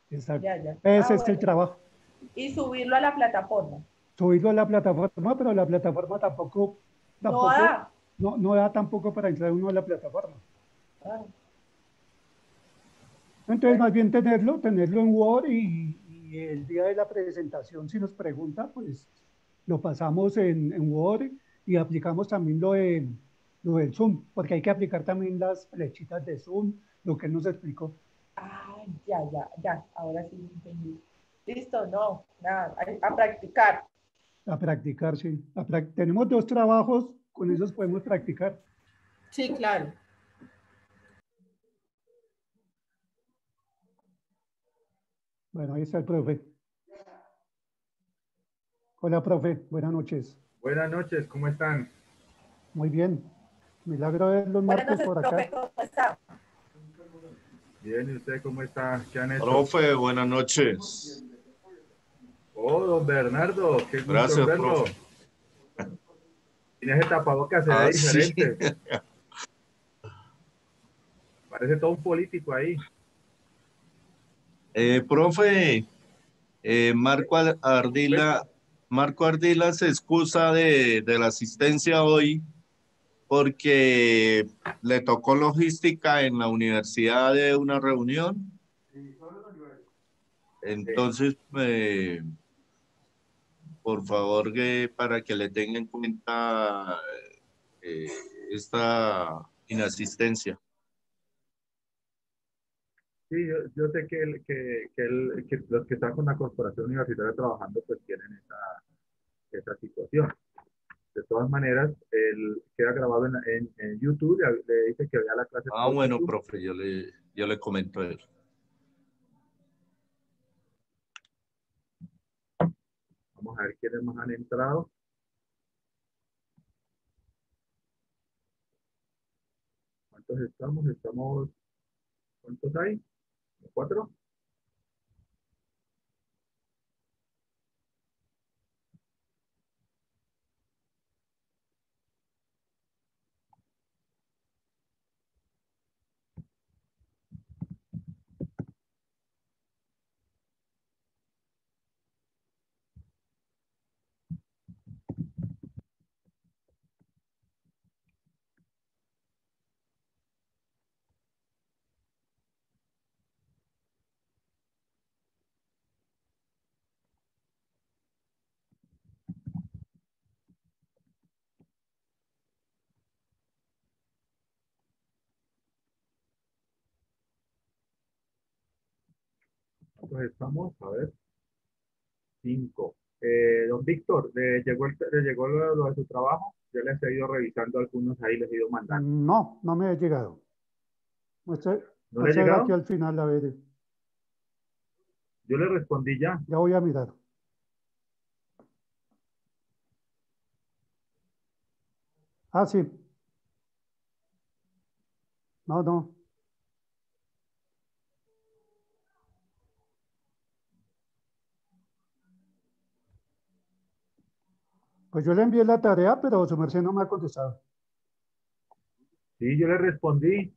exacto. Ya, ya. Ah, Ese es el bueno. trabajo. Y subirlo a la plataforma. Subirlo a la plataforma, pero la plataforma No tampoco, da. no da tampoco para entrar uno a la plataforma. Ah, Entonces, bueno. más bien tenerlo en Word y el día de la presentación, si nos pregunta, pues lo pasamos en Word y aplicamos también lo del Zoom, porque hay que aplicar también las flechitas de Zoom, lo que él nos explicó. Ah, ya, ya, ya. Ahora sí entendí. Listo, no, nada, a practicar. A practicar, sí. Tenemos dos trabajos, con esos podemos practicar. Sí, claro. Bueno, ahí está el profe. Hola, profe. Buenas noches. Buenas noches, ¿cómo están? Muy bien. Milagro de los Buenas martes noches, por acá. profe, ¿cómo está? Bien, ¿y usted cómo está? ¿Qué han hecho? Profe, buenas noches. Oh, don Bernardo, qué gusto en Gracias, verlo. profe. Tiene ese tapabocas, se ve Ah, sí. diferente. Parece todo un político ahí. Profe, Marco Ardila se excusa de la asistencia hoy porque le tocó logística en la universidad de una reunión. Entonces, por favor, para que le tenga en cuenta eh, esta inasistencia. Sí, yo sé que los que están con la corporación universitaria trabajando pues tienen esa situación. De todas maneras, él queda grabado en YouTube, le dice que vea la clase Ah, por bueno, YouTube. profe, yo le comento a él. Vamos a ver quiénes más han entrado. ¿Cuántos estamos? ¿Cuántos hay? ¿Cuatro? ¿Cuántos estamos? A ver. Cinco. Don Víctor, ¿le llegó lo de su trabajo? Yo les he ido revisando algunos ahí, les he ido mandando. No, no me ha llegado. ¿No le ha Muestra ver aquí llegado? al final, a ver. Yo le respondí ya. Ya voy a mirar. Ah, sí. No, no. Pues yo le envié la tarea, pero su merced no me ha contestado. Sí, yo le respondí.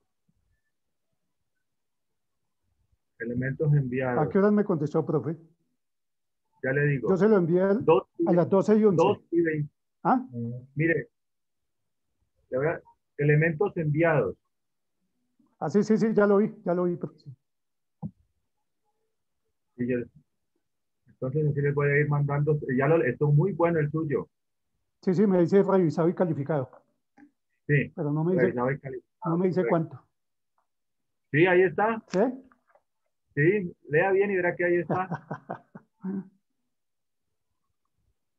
Elementos ¿A qué enviados. horas me contestó, profe? Ya le Yo digo. se lo envié Dos y, a las 12:11. 2:20. ¿Ah? Mire, elementos enviados. Ah, sí, sí, sí, ya lo vi, profe. Y entonces así les voy a ir mandando. Esto es muy bueno el suyo. Sí, sí, me dice revisado y calificado, Sí, pero revisado y no calificado, me dice correcto. cuánto. Sí, ahí está. ¿Sí? Sí, lea bien y verá que ahí está.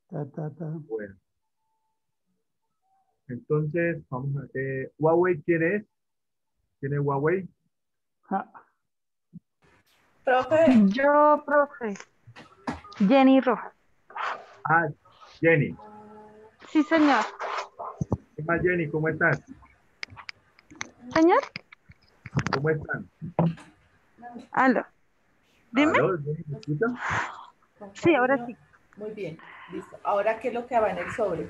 Ta, ta, ta. Bueno, entonces, vamos a ver. ¿Huawei quién es? ¿Tiene Huawei? Ja. Profe, Yo, profe, Jenny Rojas. Ah, Jenny. Sí, señor. ¿Qué más, Jenny? ¿Cómo estás? Señor, ¿Cómo están? aló. Dime. ¿Aló, Jenny? ¿Me escucha? con Sí, ahora cariño. sí. Muy bien, listo. Ahora, ¿qué es lo que va en el sobre?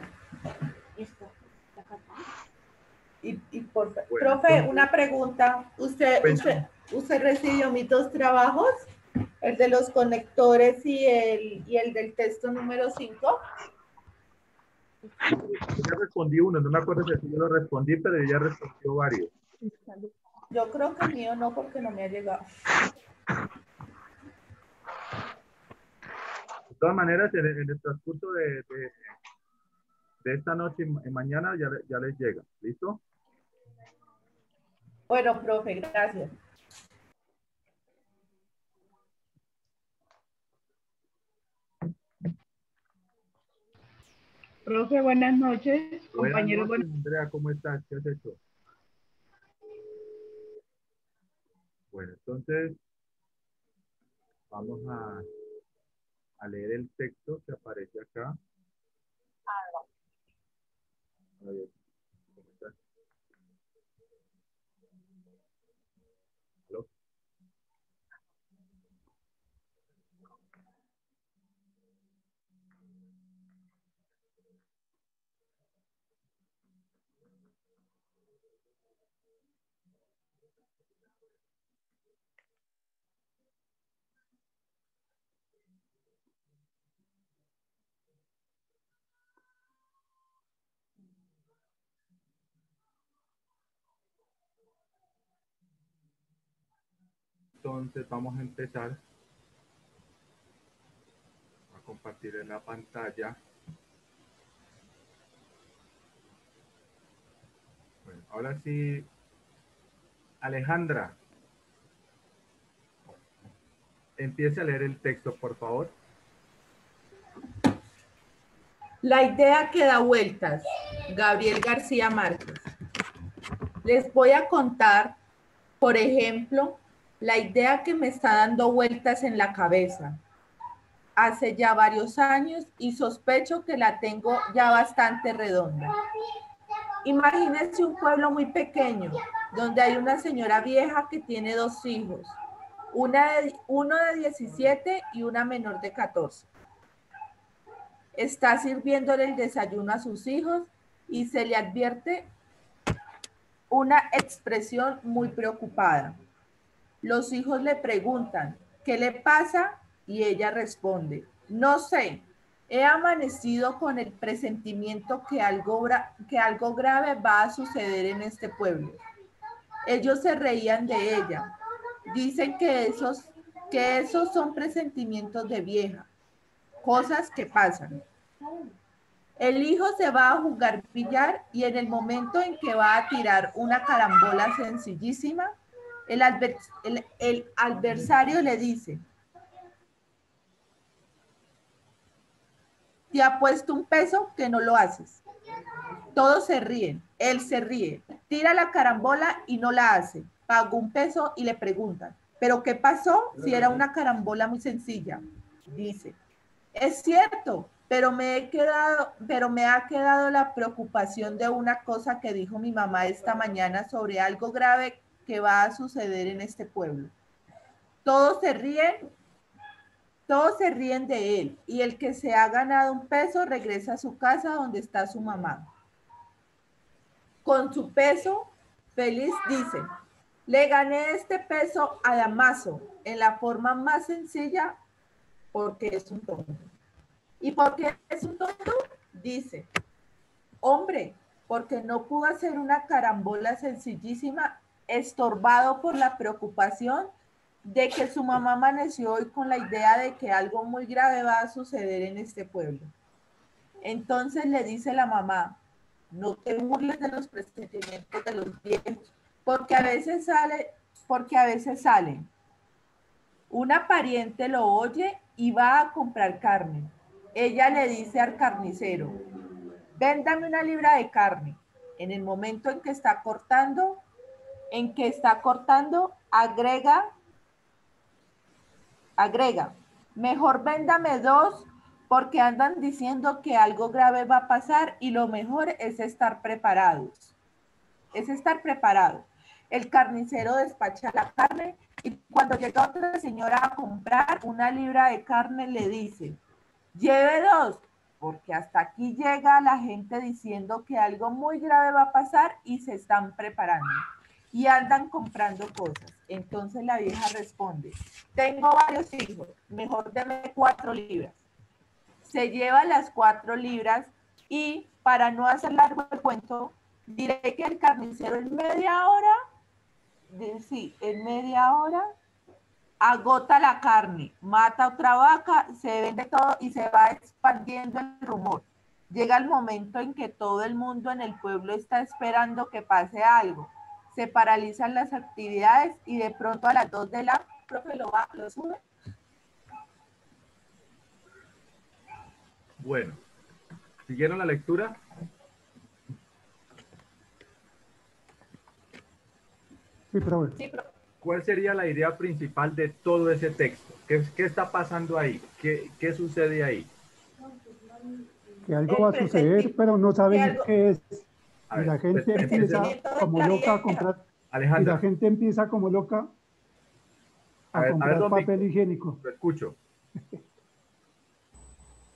Bueno, Profe, entonces, una pregunta. ¿Usted, usted, cuéntame. usted recibió mis dos trabajos? El de los conectores y el del texto número 5. Ya respondí uno, no me acuerdo si yo lo respondí, pero yo ya respondió varios. Yo creo que el mío no, porque no me ha llegado. De todas maneras, en el transcurso de esta noche y mañana ya les llega. ¿Listo? Bueno, profe, gracias. Profe, buenas noches. Buenas Compañeros, noches, Andrea, ¿cómo estás? ¿Qué has hecho? Bueno, entonces vamos a leer el texto que aparece acá. A ver, ¿cómo estás? ¿Aló? Entonces vamos a empezar a compartir en la pantalla. Bueno, ahora sí, Alejandra, empiece a leer el texto, por favor. La idea que da vueltas. Gabriel García Márquez. Les voy a contar, por ejemplo, la idea que me está dando vueltas en la cabeza. Hace ya varios años y sospecho que la tengo ya bastante redonda. Imagínense un pueblo muy pequeño, donde hay una señora vieja que tiene 2 hijos, uno de 17 y una menor de 14. Está sirviéndole el desayuno a sus hijos y se le advierte una expresión muy preocupada. Los hijos le preguntan, ¿qué le pasa? Y ella responde, no sé, he amanecido con el presentimiento que algo grave va a suceder en este pueblo. Ellos se reían de ella. Dicen que esos son presentimientos de vieja, cosas que pasan. El hijo se va a jugar billar y en el momento en que va a tirar una carambola sencillísima, el adversario le dice, te ha puesto un peso que no lo haces. Todos se ríen, él se ríe, tira la carambola y no la hace. Pagó un peso y le preguntan, ¿pero qué pasó si era una carambola muy sencilla? Dice, es cierto, pero me ha quedado la preocupación de una cosa que dijo mi mamá esta mañana sobre algo grave que va a suceder en este pueblo. Todos se ríen de él y el que se ha ganado un peso regresa a su casa donde está su mamá. Con su peso, feliz dice, le gané este peso a Damaso en la forma más sencilla porque es un tonto. ¿Y por qué es un tonto? Dice, hombre, porque no pudo hacer una carambola sencillísima, estorbado por la preocupación de que su mamá amaneció hoy con la idea de que algo muy grave va a suceder en este pueblo. Entonces le dice la mamá, no te burles de los presentimientos de los viejos, porque a veces salen. Una pariente lo oye y va a comprar carne. Ella le dice al carnicero, véndame una libra de carne. En el momento en que está cortando, agrega, mejor véndame 2 porque andan diciendo que algo grave va a pasar y lo mejor es estar preparados. El carnicero despacha la carne y cuando llega otra señora a comprar una libra de carne le dice, lleve 2, porque hasta aquí llega la gente diciendo que algo muy grave va a pasar y se están preparando y andan comprando cosas. Entonces la vieja responde, tengo varios hijos, mejor deme 4 libras. Se lleva las 4 libras y, para no hacer largo el cuento, diré que el carnicero en media hora, agota la carne, mata otra vaca, se vende todo y se va expandiendo el rumor. Llega el momento en que todo el mundo en el pueblo está esperando que pase algo. Se paralizan las actividades y de pronto a las 2 de la... ¿Profe, lo sube? Bueno, ¿siguieron la lectura? Sí, profe. Sí, profe. ¿Cuál sería la idea principal de todo ese texto? ¿Qué está pasando ahí? ¿Qué sucede ahí? Que algo va a suceder, pero no saben qué es. A Y la ver, pues, gente empieza como loca a comprar. Alejandra. Y la gente empieza como loca a comprar don papel Víctor, higiénico. lo escucho.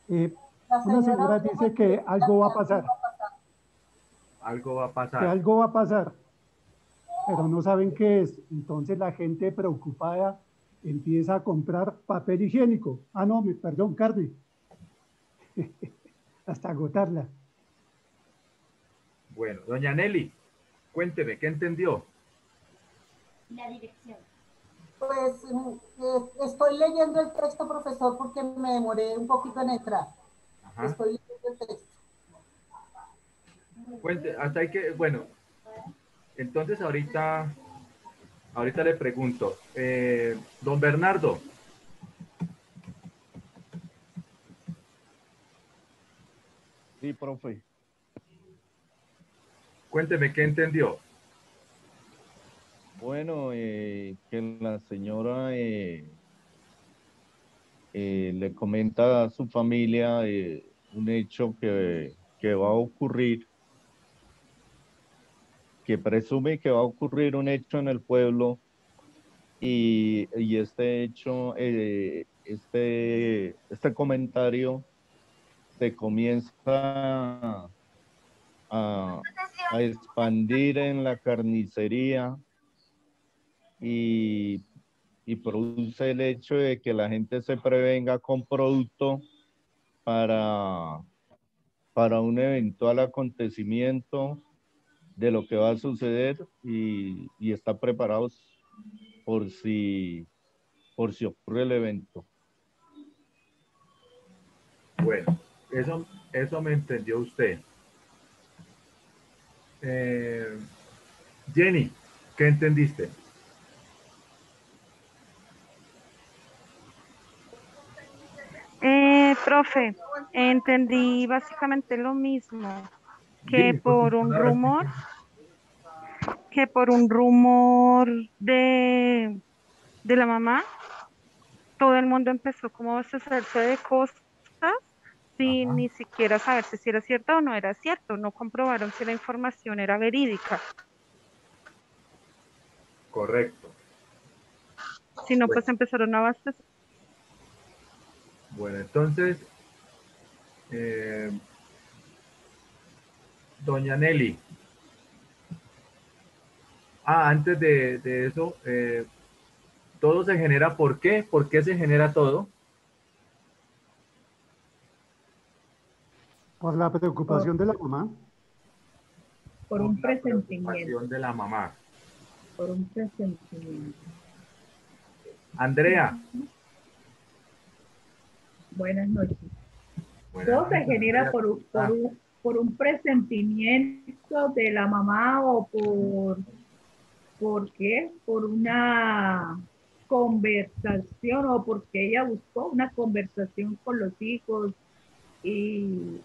Una señora dice que algo va a pasar. Algo va a pasar. Que algo va a pasar, pero no saben qué es. Entonces la gente preocupada empieza a comprar papel higiénico. Ah, no, perdón, carne. Hasta agotarla. Bueno, doña Nelly, cuénteme, ¿qué entendió? La dirección. Pues estoy leyendo el texto, profesor, porque me demoré un poquito en entrar. Ajá. Estoy leyendo el texto. Cuente, hasta hay que, bueno, entonces ahorita le pregunto, don Bernardo. Sí, profe. Cuénteme, ¿qué entendió? Bueno, que la señora le comenta a su familia un hecho que va a ocurrir, que presume que va a ocurrir un hecho en el pueblo y este hecho, este comentario se comienza a expandir en la carnicería y produce el hecho de que la gente se prevenga con producto para un eventual acontecimiento de lo que va a suceder y está preparados por si ocurre el evento. Bueno, eso me entendió usted. Jenny, ¿qué entendiste? Profe, entendí básicamente lo mismo, que por un rumor, de la mamá, todo el mundo empezó como a hacerse de cosas sin ni siquiera saber si era cierto o no era cierto. No comprobaron si la información era verídica. Correcto. Sino pues empezaron a abastecer. Bueno, entonces, doña Nelly. Antes de eso, todo se genera, ¿por qué? ¿Por qué se genera todo? Por la preocupación de la mamá. Por un presentimiento. Preocupación de la mamá. Por un presentimiento. Andrea. Buenas noches. Todo se genera por un presentimiento de la mamá o ¿por qué? Por una conversación o porque ella buscó una conversación con los hijos y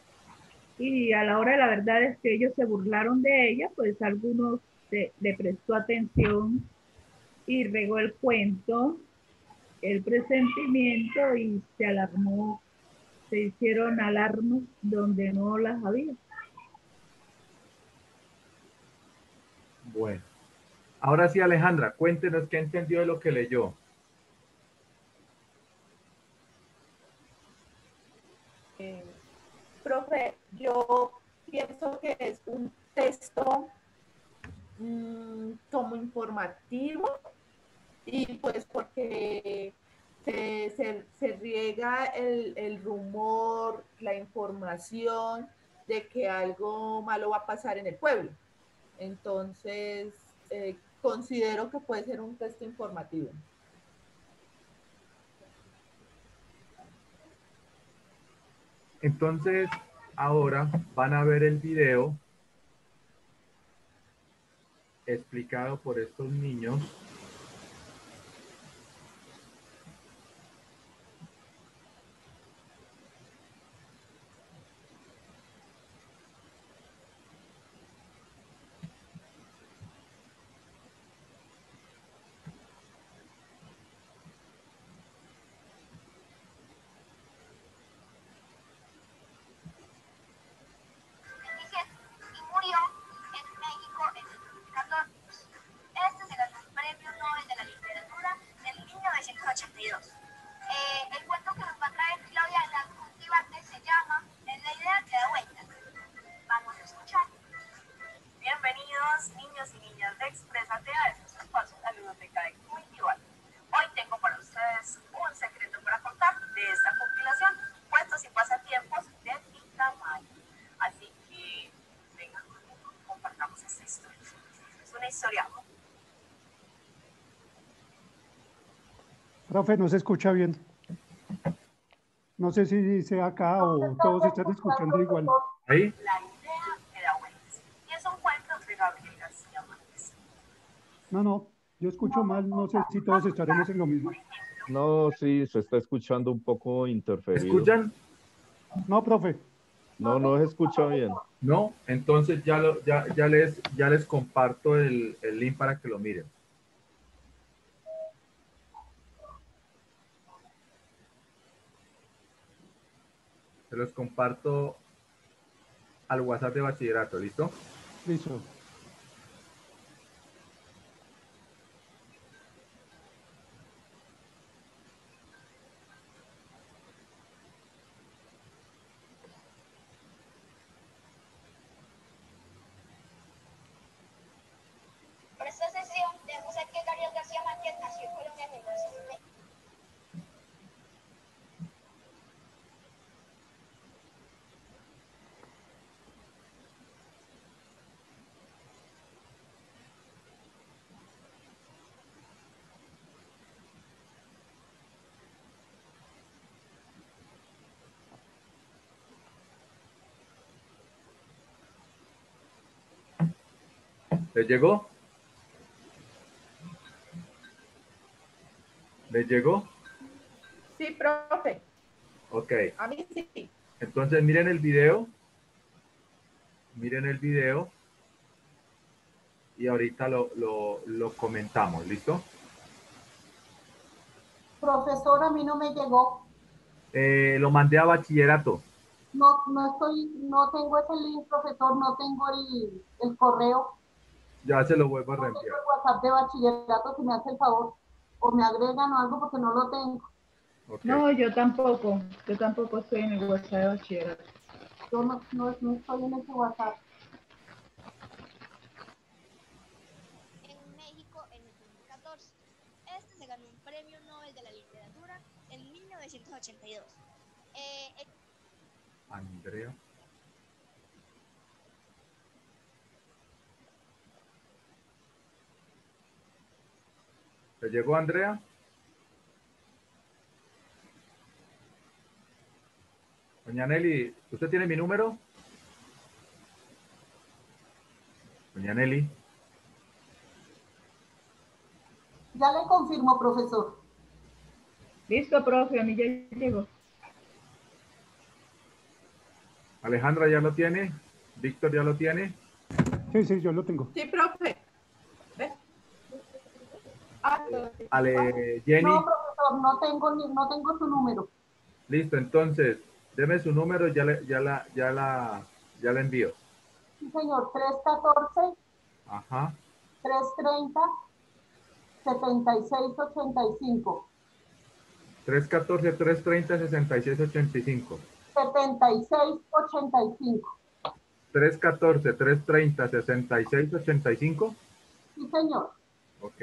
a la hora de la verdad es que ellos se burlaron de ella, pues algunos le prestó atención y regó el cuento, el presentimiento y se alarmó, se hicieron alarmas donde no las había. Bueno, ahora sí, Alejandra, cuéntenos qué entendió de lo que leyó. Profe, yo pienso que es un texto como informativo, y pues porque se riega el rumor, la información de que algo malo va a pasar en el pueblo. Entonces, considero que puede ser un texto informativo. Entonces, ahora van a ver el video explicado por estos niños. El cuento que nos va a traer Claudia Cultivarte se llama "Es la idea que da vueltas". Vamos a escuchar. Bienvenidos niños y niñas de Exprésate a estos espacios de biblioteca de Cultivarte. Hoy tengo para ustedes un secreto para contar de esta compilación, cuentos y pasatiempos de Tita Mari. Así que vengan, compartamos esta historia. Es una historia. Profe, no se escucha bien. No sé si sea acá o todos están escuchando igual. Ahí. La idea que da vueltas. Y es un cuento de Gabriel García Márquez. No, yo escucho mal, no sé si todos estaremos en lo mismo. No, sí, se está escuchando un poco interferido. ¿Escuchan? No, profe. No se escucha bien. No, entonces ya les comparto el link para que lo miren. Se los comparto al WhatsApp de bachillerato, ¿listo? Listo. Para esta sesión debemos saber que Gabriel García Márquez nació en Colombia en 1920. ¿Les llegó? ¿Les llegó? Sí, profe. Ok. A mí sí. Entonces miren el video. Miren el video. Y ahorita lo comentamos, ¿listo? Profesor, a mí no me llegó. Lo mandé a bachillerato. No tengo ese link, profesor, no tengo el correo. Ya se lo vuelvo a No tengo reenviar. el WhatsApp de bachillerato, si me hace el favor. O me agregan o algo porque no lo tengo. Okay. No, yo tampoco estoy en el WhatsApp de bachillerato. Yo no estoy en ese WhatsApp. En México en el 2014. Este se ganó un premio Nobel de la literatura en 1982. Andrea. ¿Le llegó, Andrea? Doña Nelly, ¿usted tiene mi número? Doña Nelly. Ya le confirmo, profesor. Listo, profe, a mí ya llegó. Alejandra ya lo tiene. Víctor ya lo tiene. Sí, yo lo tengo. Sí, profe. Jenny. No, profesor, no tengo su número. Listo, entonces, deme su número, ya la envío. Sí, señor, 314. Ajá. 330. 7685. 314-330-6685. 7685. 314-330-6685. Sí, señor. Ok.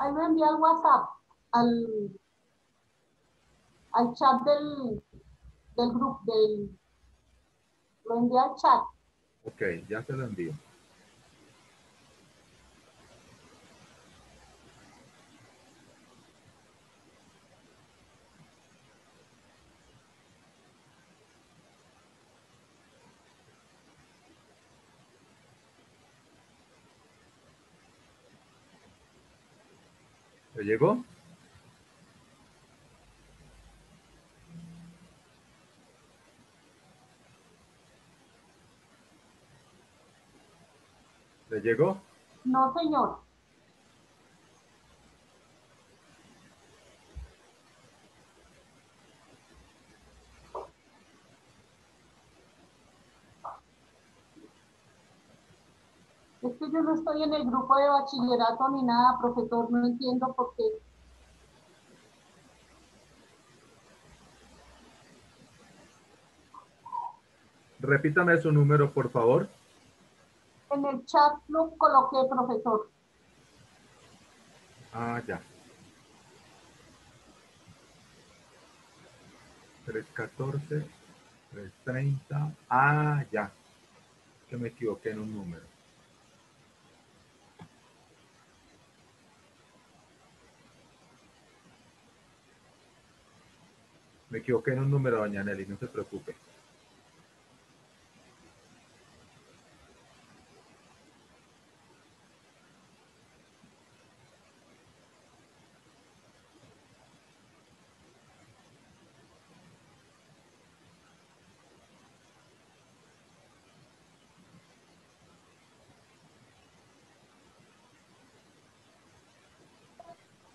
Ahí lo envié al WhatsApp, al chat del grupo, lo envié al chat. Ok, ya se lo envío. ¿Le llegó? ¿Le llegó? No, señor. Es que yo no estoy en el grupo de bachillerato ni nada, profesor, no entiendo por qué. Repítame su número, por favor. En el chat lo coloqué, profesor. Ah, ya. 314, 330. Ah, ya. Que me equivoqué en un número. Me equivoqué en un número, doña Nelly, no se preocupe.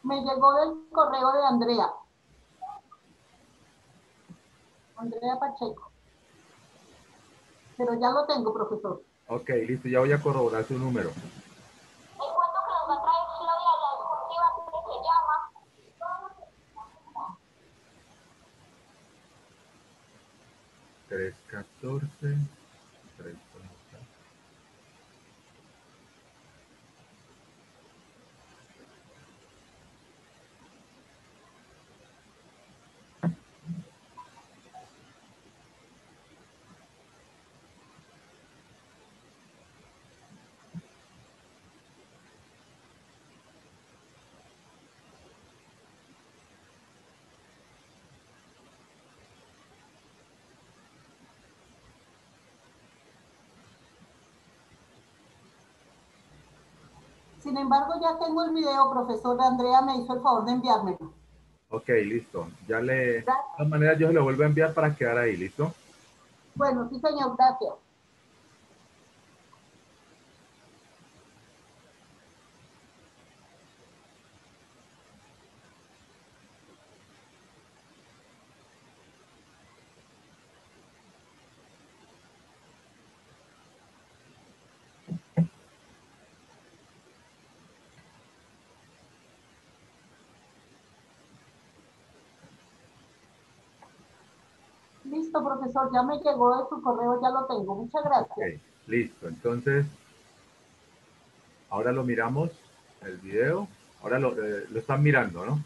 Me llegó del correo de Andrea. Andrea Pacheco. Pero ya lo tengo, profesor. Ok, listo, ya voy a corroborar su número. El cuento que nos va a traer Claudia la discursiva que se llama 314, 330. Sin embargo, ya tengo el video, profesor. Andrea me hizo el favor de enviármelo. Ok, listo. Ya le... De todas maneras, yo se lo vuelvo a enviar para quedar ahí, ¿listo? Bueno, sí, señor, gracias. Listo, profesor, ya me llegó de su correo, ya lo tengo. Muchas gracias. Ok, listo. Entonces, ahora lo miramos, el video. Ahora lo están mirando, ¿no?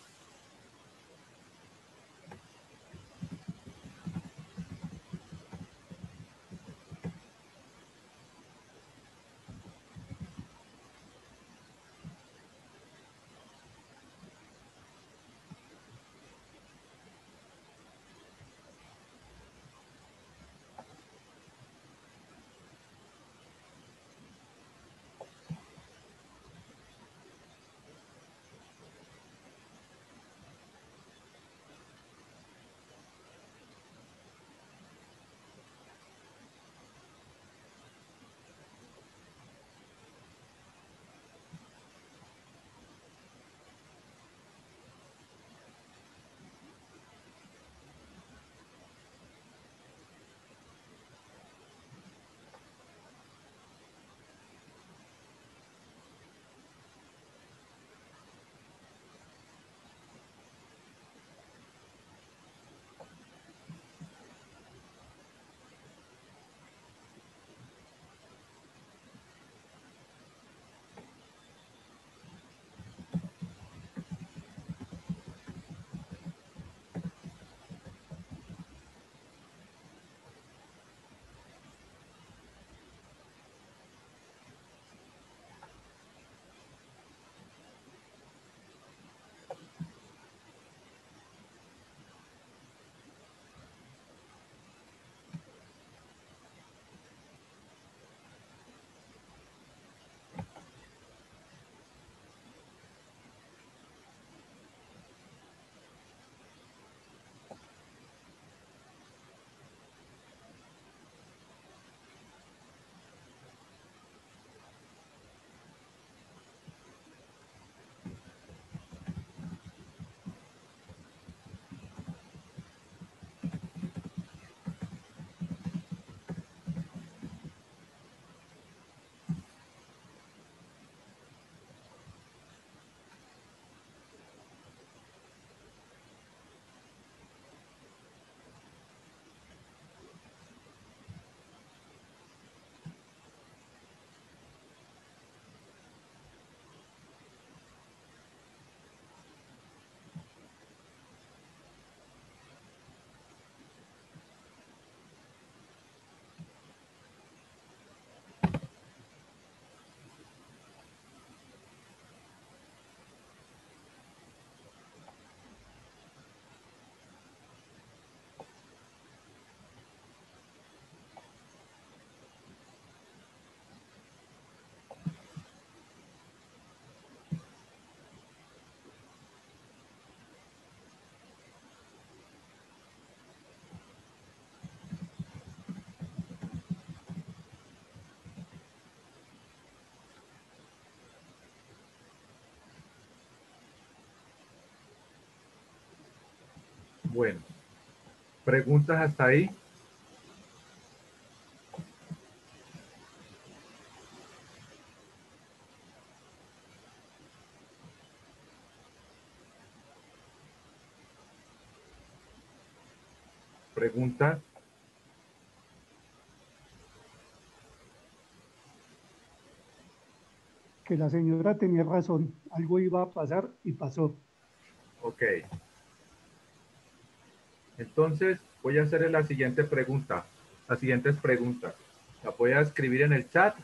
Bueno, ¿preguntas hasta ahí? ¿Preguntas? Que la señora tenía razón, algo iba a pasar y pasó. Ok. Entonces, voy a hacerle la siguiente pregunta. Las siguientes preguntas. La voy a escribir en el chat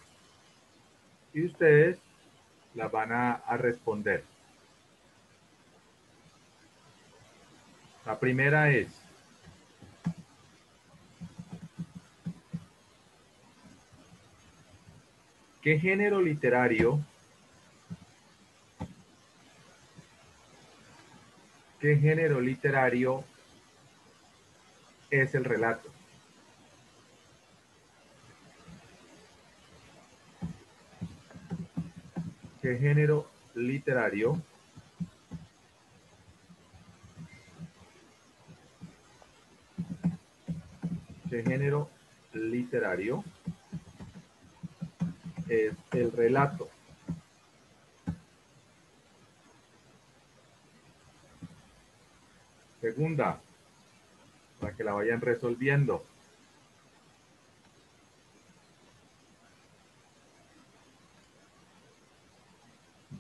y ustedes las van a responder. La primera es, ¿qué género literario, es el relato? ¿Qué género literario es el relato? Segunda, para que la vayan resolviendo.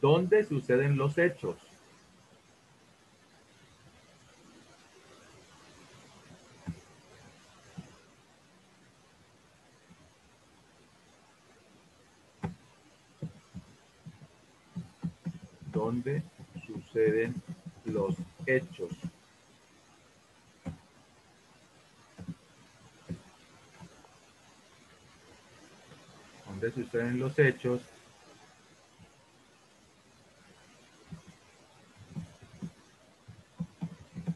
¿Dónde suceden los hechos? ¿Dónde suceden los hechos? ¿Dónde suceden los hechos?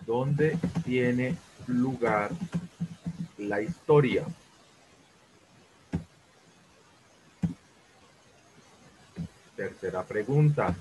¿Dónde tiene lugar la historia? Tercera pregunta.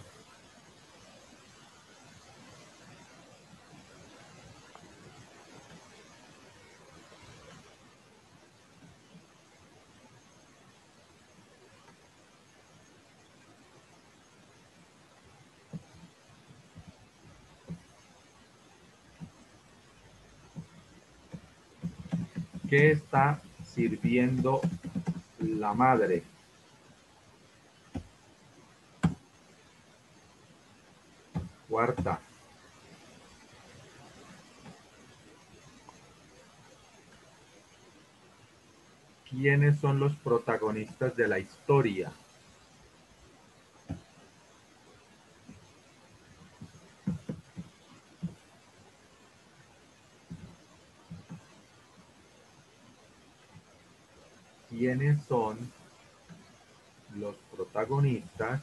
¿Qué está sirviendo la madre? Cuarta. ¿Quiénes son los protagonistas de la historia? ¿Quiénes son los protagonistas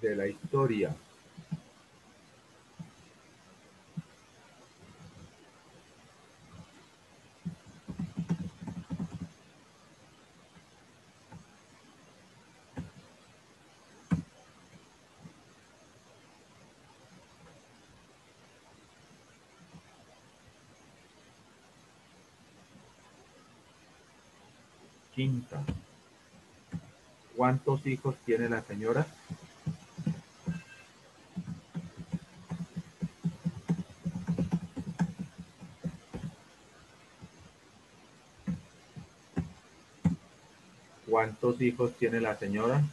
de la historia? Quinta. ¿Cuántos hijos tiene la señora? ¿Cuántos hijos tiene la señora?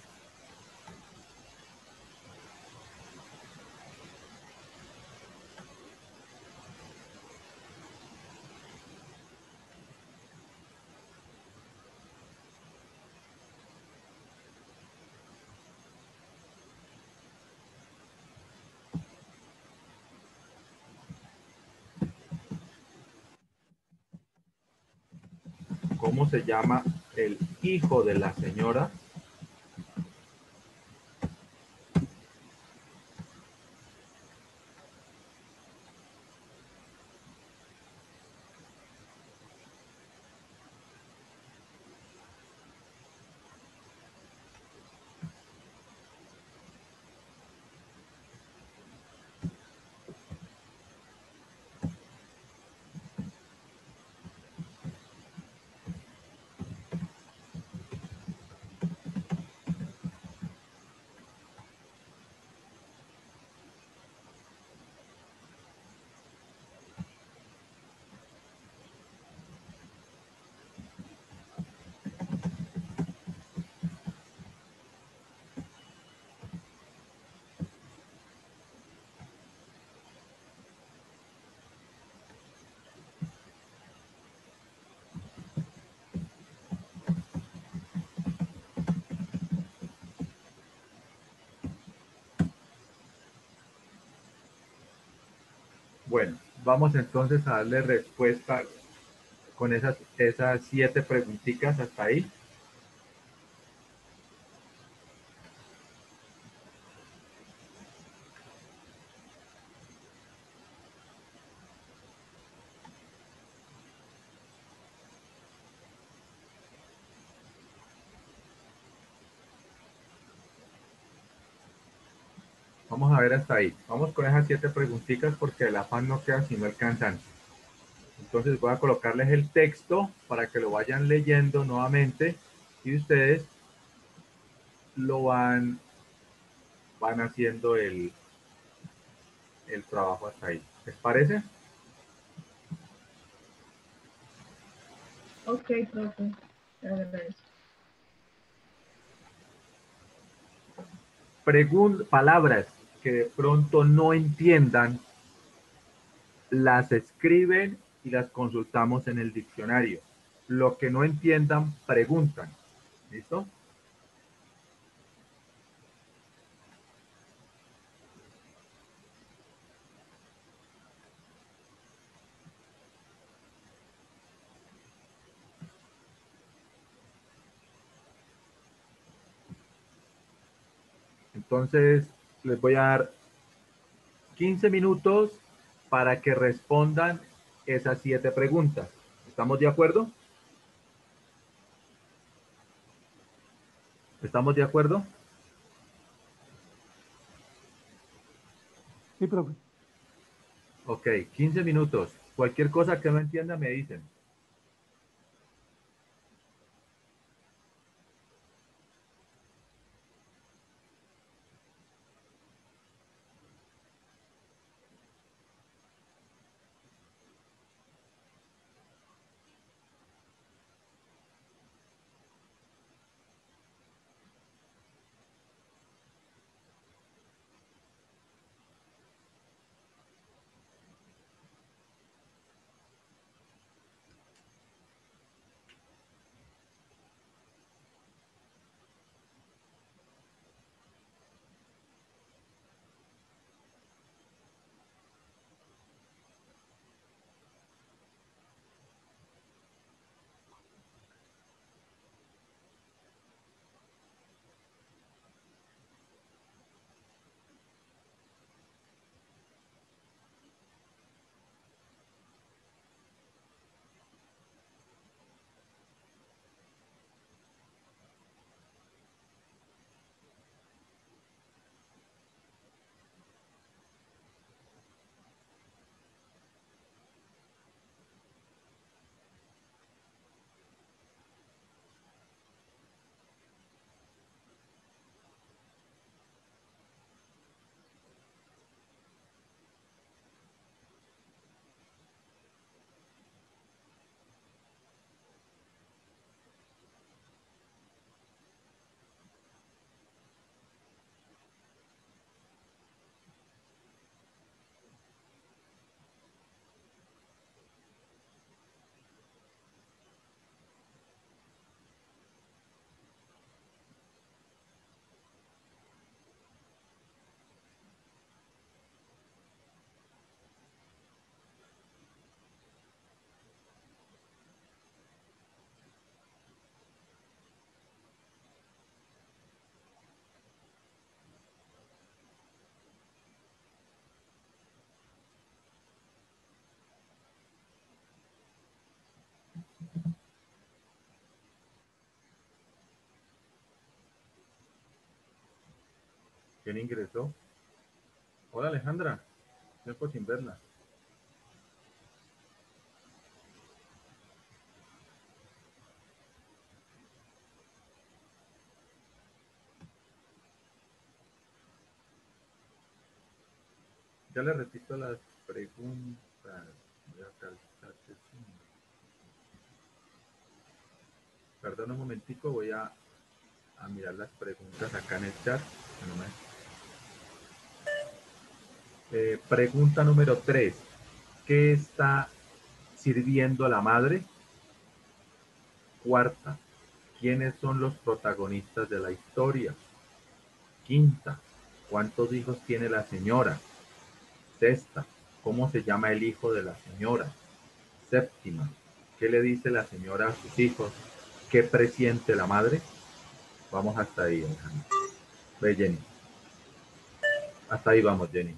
¿Cómo se llama el hijo de la señora? Vamos entonces a darle respuesta con esas 7 preguntitas hasta ahí. Vamos a ver hasta ahí. Vamos con esas 7 preguntitas porque el afán no queda sino el cansancio. Entonces voy a colocarles el texto para que lo vayan leyendo nuevamente y ustedes lo van haciendo el trabajo hasta ahí. ¿Les parece? Ok, profe. Te agradezco. Palabras que de pronto no entiendan, las escriben y las consultamos en el diccionario. Lo que no entiendan, preguntan. ¿Listo? Entonces, les voy a dar 15 minutos para que respondan esas 7 preguntas. ¿Estamos de acuerdo? ¿Estamos de acuerdo? Sí, profe. Ok, 15 minutos. Cualquier cosa que no entienda me dicen. ¿Quién ingresó? Hola Alejandra, tiempo sin verla. Ya le repito las preguntas. Voy a calzar que sí. Perdón un momentico, voy a mirar las preguntas acá en el chat. Pregunta número 3. ¿Qué está sirviendo la madre? Cuarta. ¿Quiénes son los protagonistas de la historia? Quinta. ¿Cuántos hijos tiene la señora? Sexta. ¿Cómo se llama el hijo de la señora? Séptima, ¿qué le dice la señora a sus hijos? ¿Qué presiente la madre? Vamos hasta ahí, Alejandra. Ve, Jenny. Hasta ahí vamos, Jenny.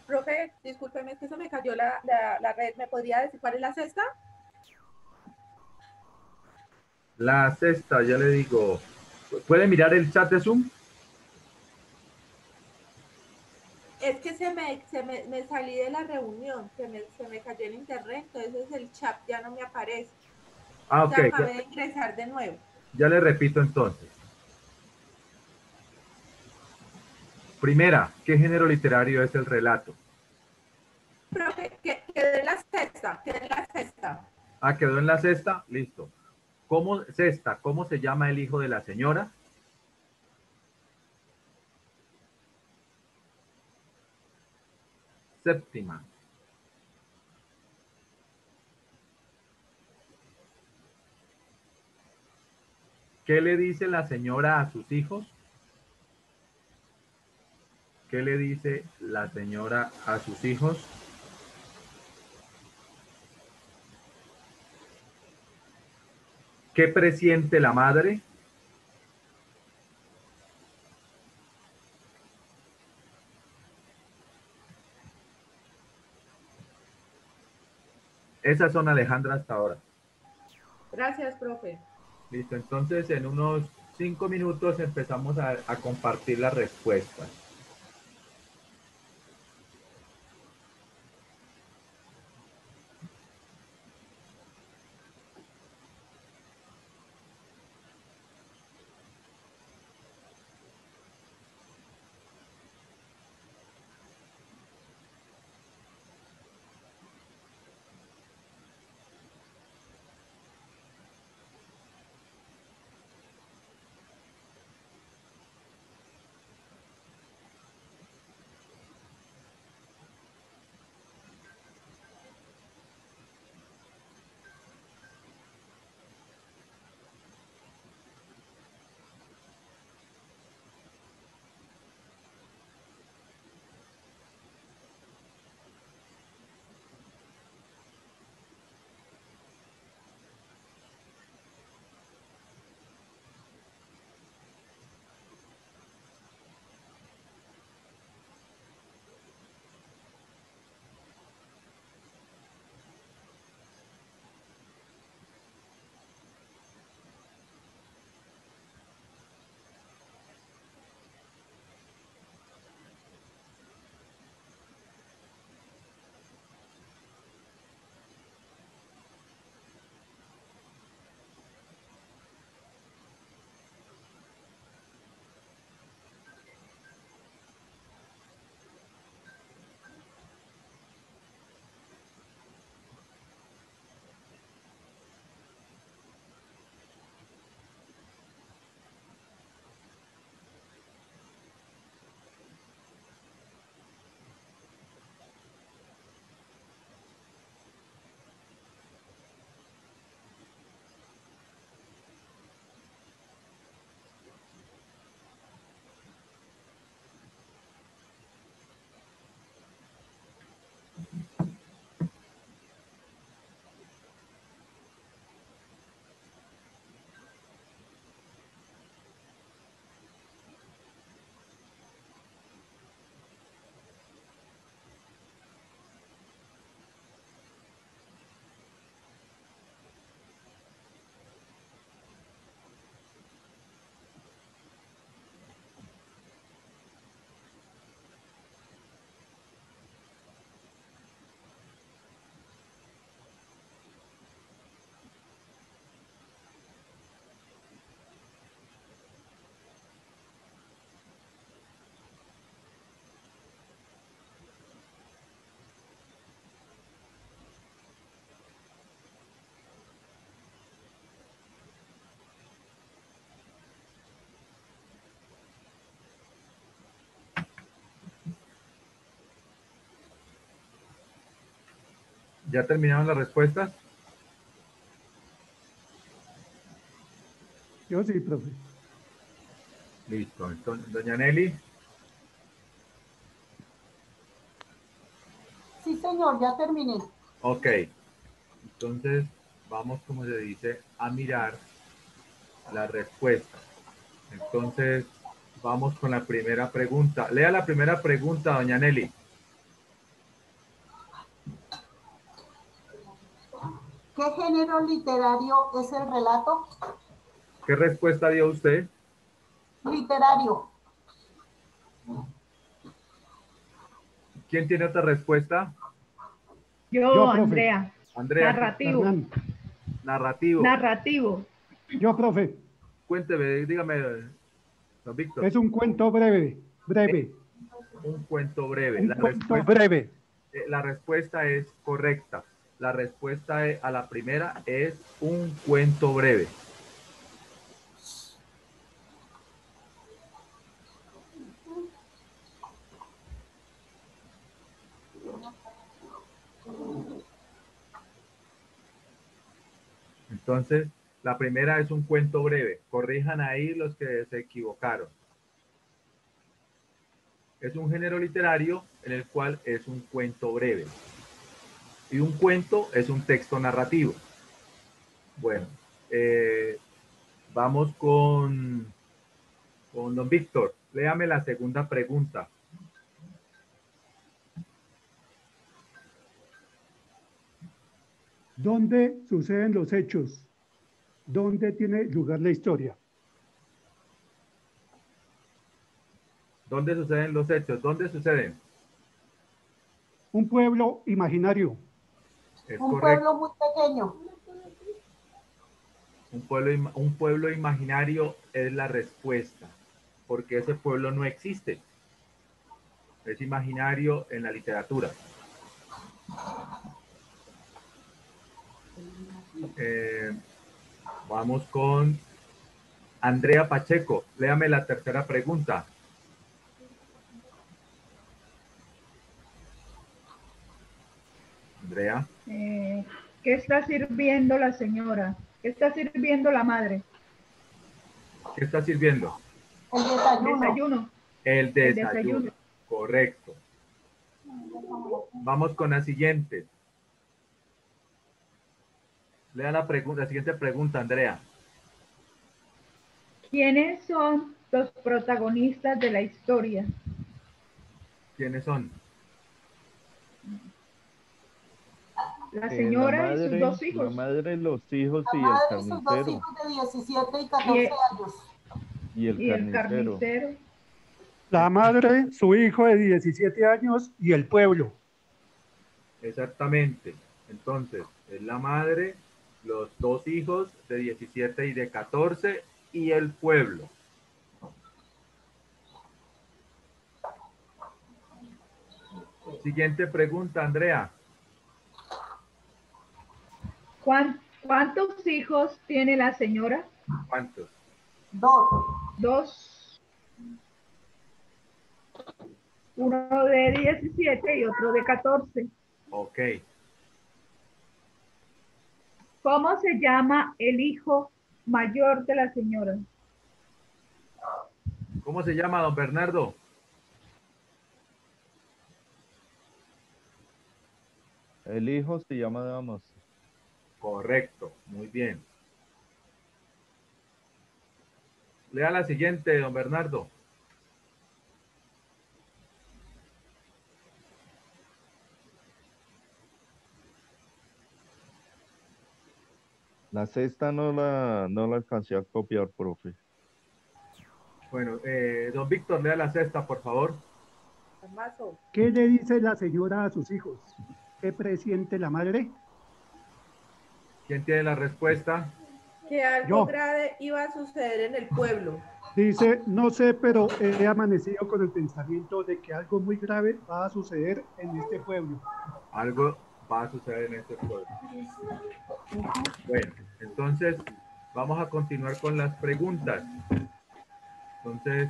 Profe, discúlpeme, es que se me cayó la red. ¿Me podría decir cuál es la sexta? La sexta, ya le digo. ¿Puede mirar el chat de Zoom? Es que me salí de la reunión, se me cayó el internet, entonces el chat ya no me aparece. Ah, O ok. sea, acabé de ingresar de nuevo. Ya le repito entonces. Primera, ¿qué género literario es el relato? Profe, quedé en la sexta, quedé en la sexta. Ah, quedó en la sexta. Listo. Sexta, ¿cómo se llama el hijo de la señora? Séptima. ¿Qué le dice la señora a sus hijos? ¿Qué le dice la señora a sus hijos? ¿Qué presiente la madre? Esas son, Alejandra, hasta ahora. Gracias, profe. Listo, entonces en unos 5 minutos empezamos a compartir las respuestas. ¿Ya terminaron las respuestas? Yo sí, profe. Listo. Entonces, doña Nelly. Sí, señor, ya terminé. Ok. Entonces, vamos, como se dice, a mirar la respuesta. Entonces, vamos con la primera pregunta. Lea la primera pregunta, doña Nelly. ¿Qué género literario es el relato? ¿Qué respuesta dio usted? Literario. ¿Quién tiene otra respuesta? Yo, profe. Andrea. Andrea, Narrativo. Hernán. narrativo. Narrativo. Yo, profe. Cuénteme, dígame, don Víctor. Es un cuento breve. Breve. Un cuento breve. Un cuento breve. La respuesta es correcta. La respuesta a la primera es un cuento breve. Entonces, la primera es un cuento breve. Corrijan ahí los que se equivocaron. Es un género literario en el cual es un cuento breve. Y un cuento es un texto narrativo. Bueno, vamos con don Víctor. Léame la segunda pregunta. ¿Dónde suceden los hechos? ¿Dónde tiene lugar la historia? ¿Dónde suceden los hechos? ¿Dónde suceden? Un pueblo imaginario. Es Un correcto. pueblo muy pequeño. Un pueblo imaginario es la respuesta, porque ese pueblo no existe. Es imaginario en la literatura. Vamos con Andrea Pacheco. Léame la tercera pregunta. Andrea. ¿Qué está sirviendo la señora? ¿Qué está sirviendo la madre? ¿Qué está sirviendo? El desayuno. Desayuno. El desayuno. El desayuno. Correcto. Vamos con la siguiente. Lea la siguiente pregunta, Andrea. ¿Quiénes son los protagonistas de la historia? ¿Quiénes son? La señora y sus dos La hijos. madre, los hijos La y el madre y sus dos carnicero. hijos de 17 y 14 años. Y el carnicero. La madre, su hijo de 17 años y el pueblo. Exactamente. Entonces, es la madre, los dos hijos de 17 y de 14 y el pueblo. Siguiente pregunta, Andrea. ¿Cuántos hijos tiene la señora? ¿Cuántos? Dos. Uno de 17 y otro de 14. Ok. ¿Cómo se llama el hijo mayor de la señora? ¿Cómo se llama, don Bernardo? El hijo se llama Damas. Correcto, muy bien. Lea la siguiente, don Bernardo. La sexta no la alcancé a copiar, profe. Bueno, don Víctor, lea la sexta, por favor. ¿Qué le dice la señora a sus hijos? ¿Qué presiente la madre? ¿Quién tiene la respuesta? Que algo Yo. grave iba a suceder en el pueblo. Dice, no sé, pero he amanecido con el pensamiento de que algo muy grave va a suceder en este pueblo. Algo va a suceder en este pueblo. Bueno, entonces vamos a continuar con las preguntas. Entonces,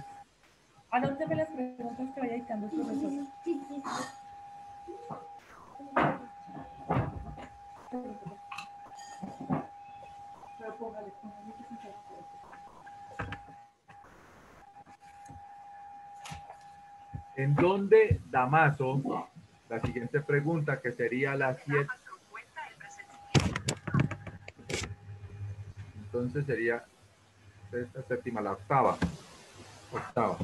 Anóteme las preguntas que vaya dictando el profesor. ¿En dónde Damaso? La siguiente pregunta, que sería la 7. Entonces sería esta séptima, la octava. Octava.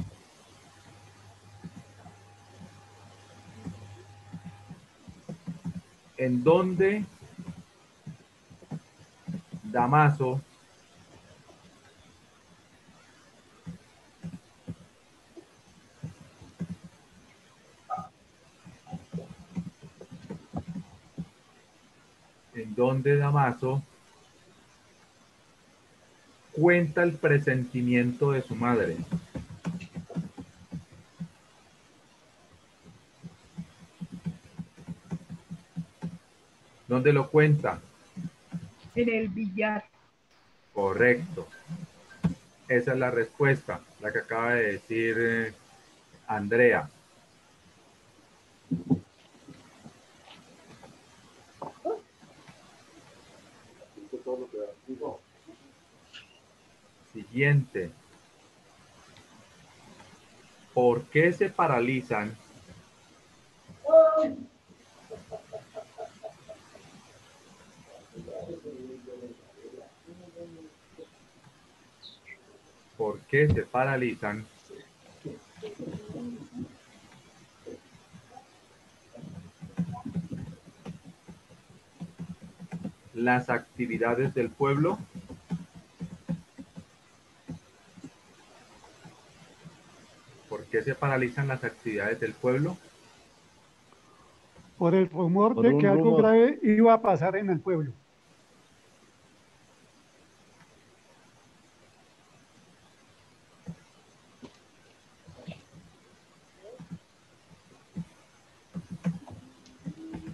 ¿En dónde Damaso cuenta el presentimiento de su madre? ¿Dónde lo cuenta? En el billar. Correcto. Esa es la respuesta, la que acaba de decir Andrea. Siguiente. ¿Por qué se paralizan las actividades del pueblo? ¿Por qué se paralizan las actividades del pueblo? Por el rumor Por de un que algo rumor. grave iba a pasar en el pueblo.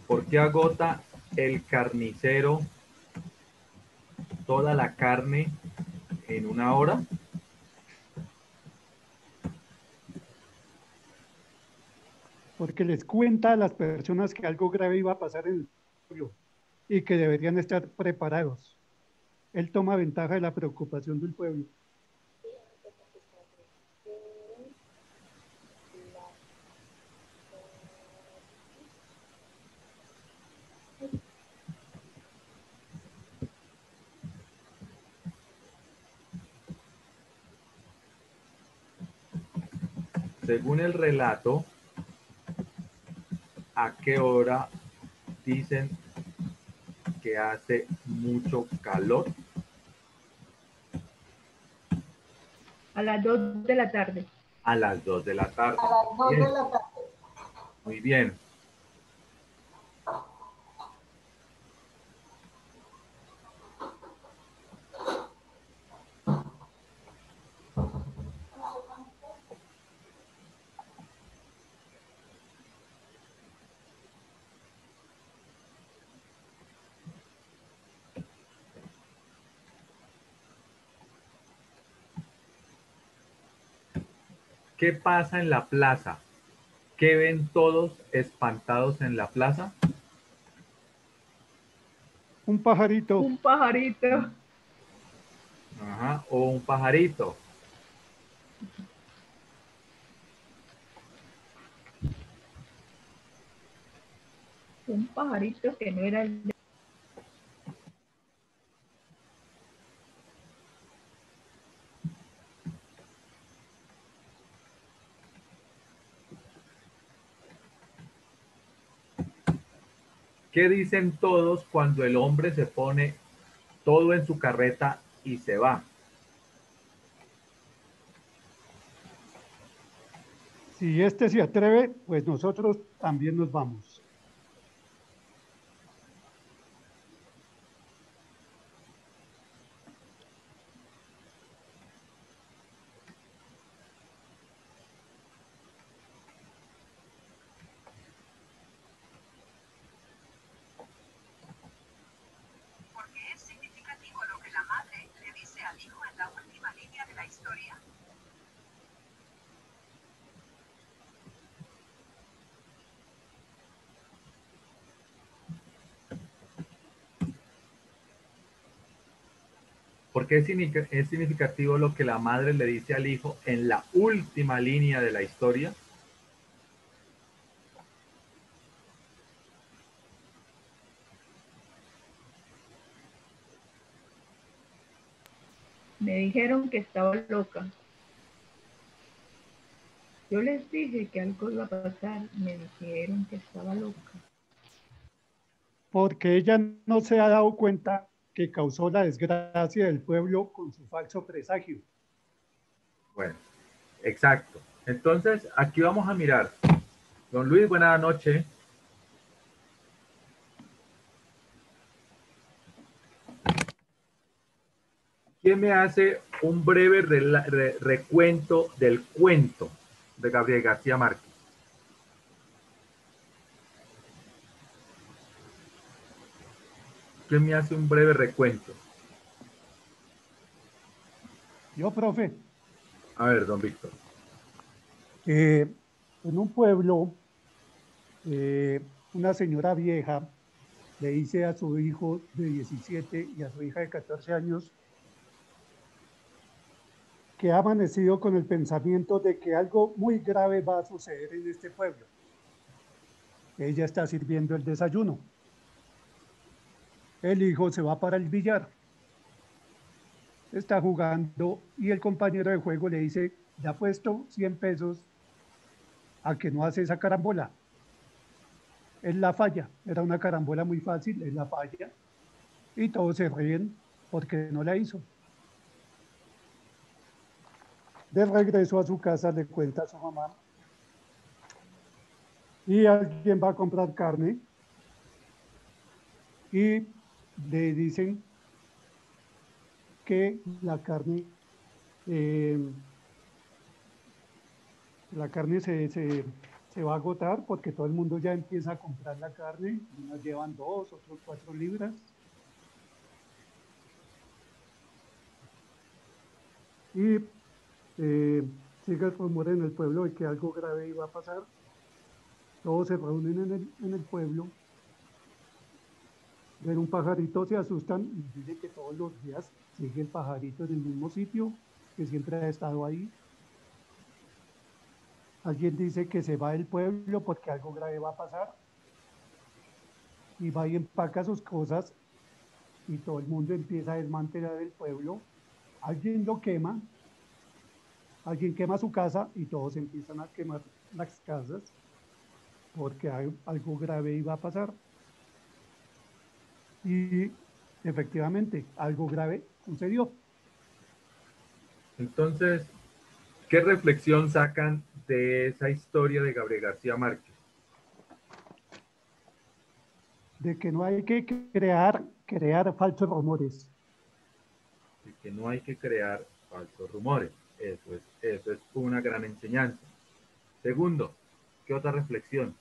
¿Por qué agota el carnicero toda la carne en una hora? Porque les cuenta a las personas que algo grave iba a pasar en el pueblo y que deberían estar preparados. Él toma ventaja de la preocupación del pueblo. Según el relato, ¿a qué hora dicen que hace mucho calor? A las 2 de la tarde. A las 2 de la tarde. A las 2 Bien. de la tarde. Muy bien. ¿Qué pasa en la plaza? ¿Qué ven todos espantados en la plaza? Un pajarito. Un pajarito. Ajá, o un pajarito. Un pajarito que no era el de... ¿Qué dicen todos cuando el hombre se pone todo en su carreta y se va? Si este se atreve, pues nosotros también nos vamos. Porque es significativo lo que la madre le dice al hijo en la última línea de la historia. ¿Por qué es significativo lo que la madre le dice al hijo en la última línea de la historia? Me dijeron que estaba loca. Yo les dije que algo iba a pasar. Me dijeron que estaba loca. Porque ella no se ha dado cuenta que causó la desgracia del pueblo con su falso presagio. Bueno, exacto. Entonces, aquí vamos a mirar. Don Luis, buenas noches. ¿Quién me hace un breve recuento del cuento de Gabriel García Márquez? ¿Quién me hace un breve recuento? Yo, profe. A ver, don Víctor. En un pueblo, una señora vieja le dice a su hijo de 17 y a su hija de 14 años que ha amanecido con el pensamiento de que algo muy grave va a suceder en este pueblo. Ella está sirviendo el desayuno. El hijo se va para el billar. Está jugando y el compañero de juego le dice, le apuesto 100 pesos a que no hace esa carambola. Él la falla, era una carambola muy fácil, él la falla y todos se ríen porque no la hizo. De regreso a su casa le cuenta a su mamá y alguien va a comprar carne y le dicen que la carne se va a agotar porque todo el mundo ya empieza a comprar la carne, unos llevan 2, otros 4 libras. Y sigue el rumor en el pueblo de que algo grave iba a pasar. Todos se reúnen en el pueblo, ven un pajarito, se asustan y dicen que todos los días sigue el pajarito en el mismo sitio, que siempre ha estado ahí. Alguien dice que se va del pueblo porque algo grave va a pasar y va y empaca sus cosas y todo el mundo empieza a desmantelar el pueblo. Alguien lo quema, alguien quema su casa y todos empiezan a quemar las casas porque algo grave iba a pasar. Y efectivamente, algo grave sucedió. Entonces, ¿qué reflexión sacan de esa historia de Gabriel García Márquez? De que no hay que crear falsos rumores. De que no hay que crear falsos rumores. Eso es una gran enseñanza. Segundo, ¿qué otra reflexión?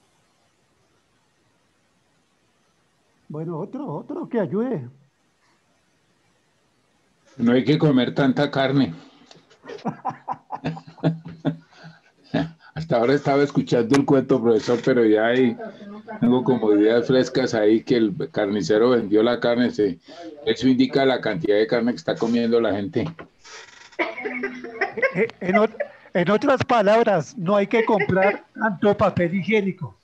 Bueno, otro que ayude. No hay que comer tanta carne. Hasta ahora estaba escuchando el cuento, profesor, pero ya tengo como ideas frescas ahí que el carnicero vendió la carne. Eso indica la cantidad de carne que está comiendo la gente. En otras palabras, no hay que comprar tanto papel higiénico.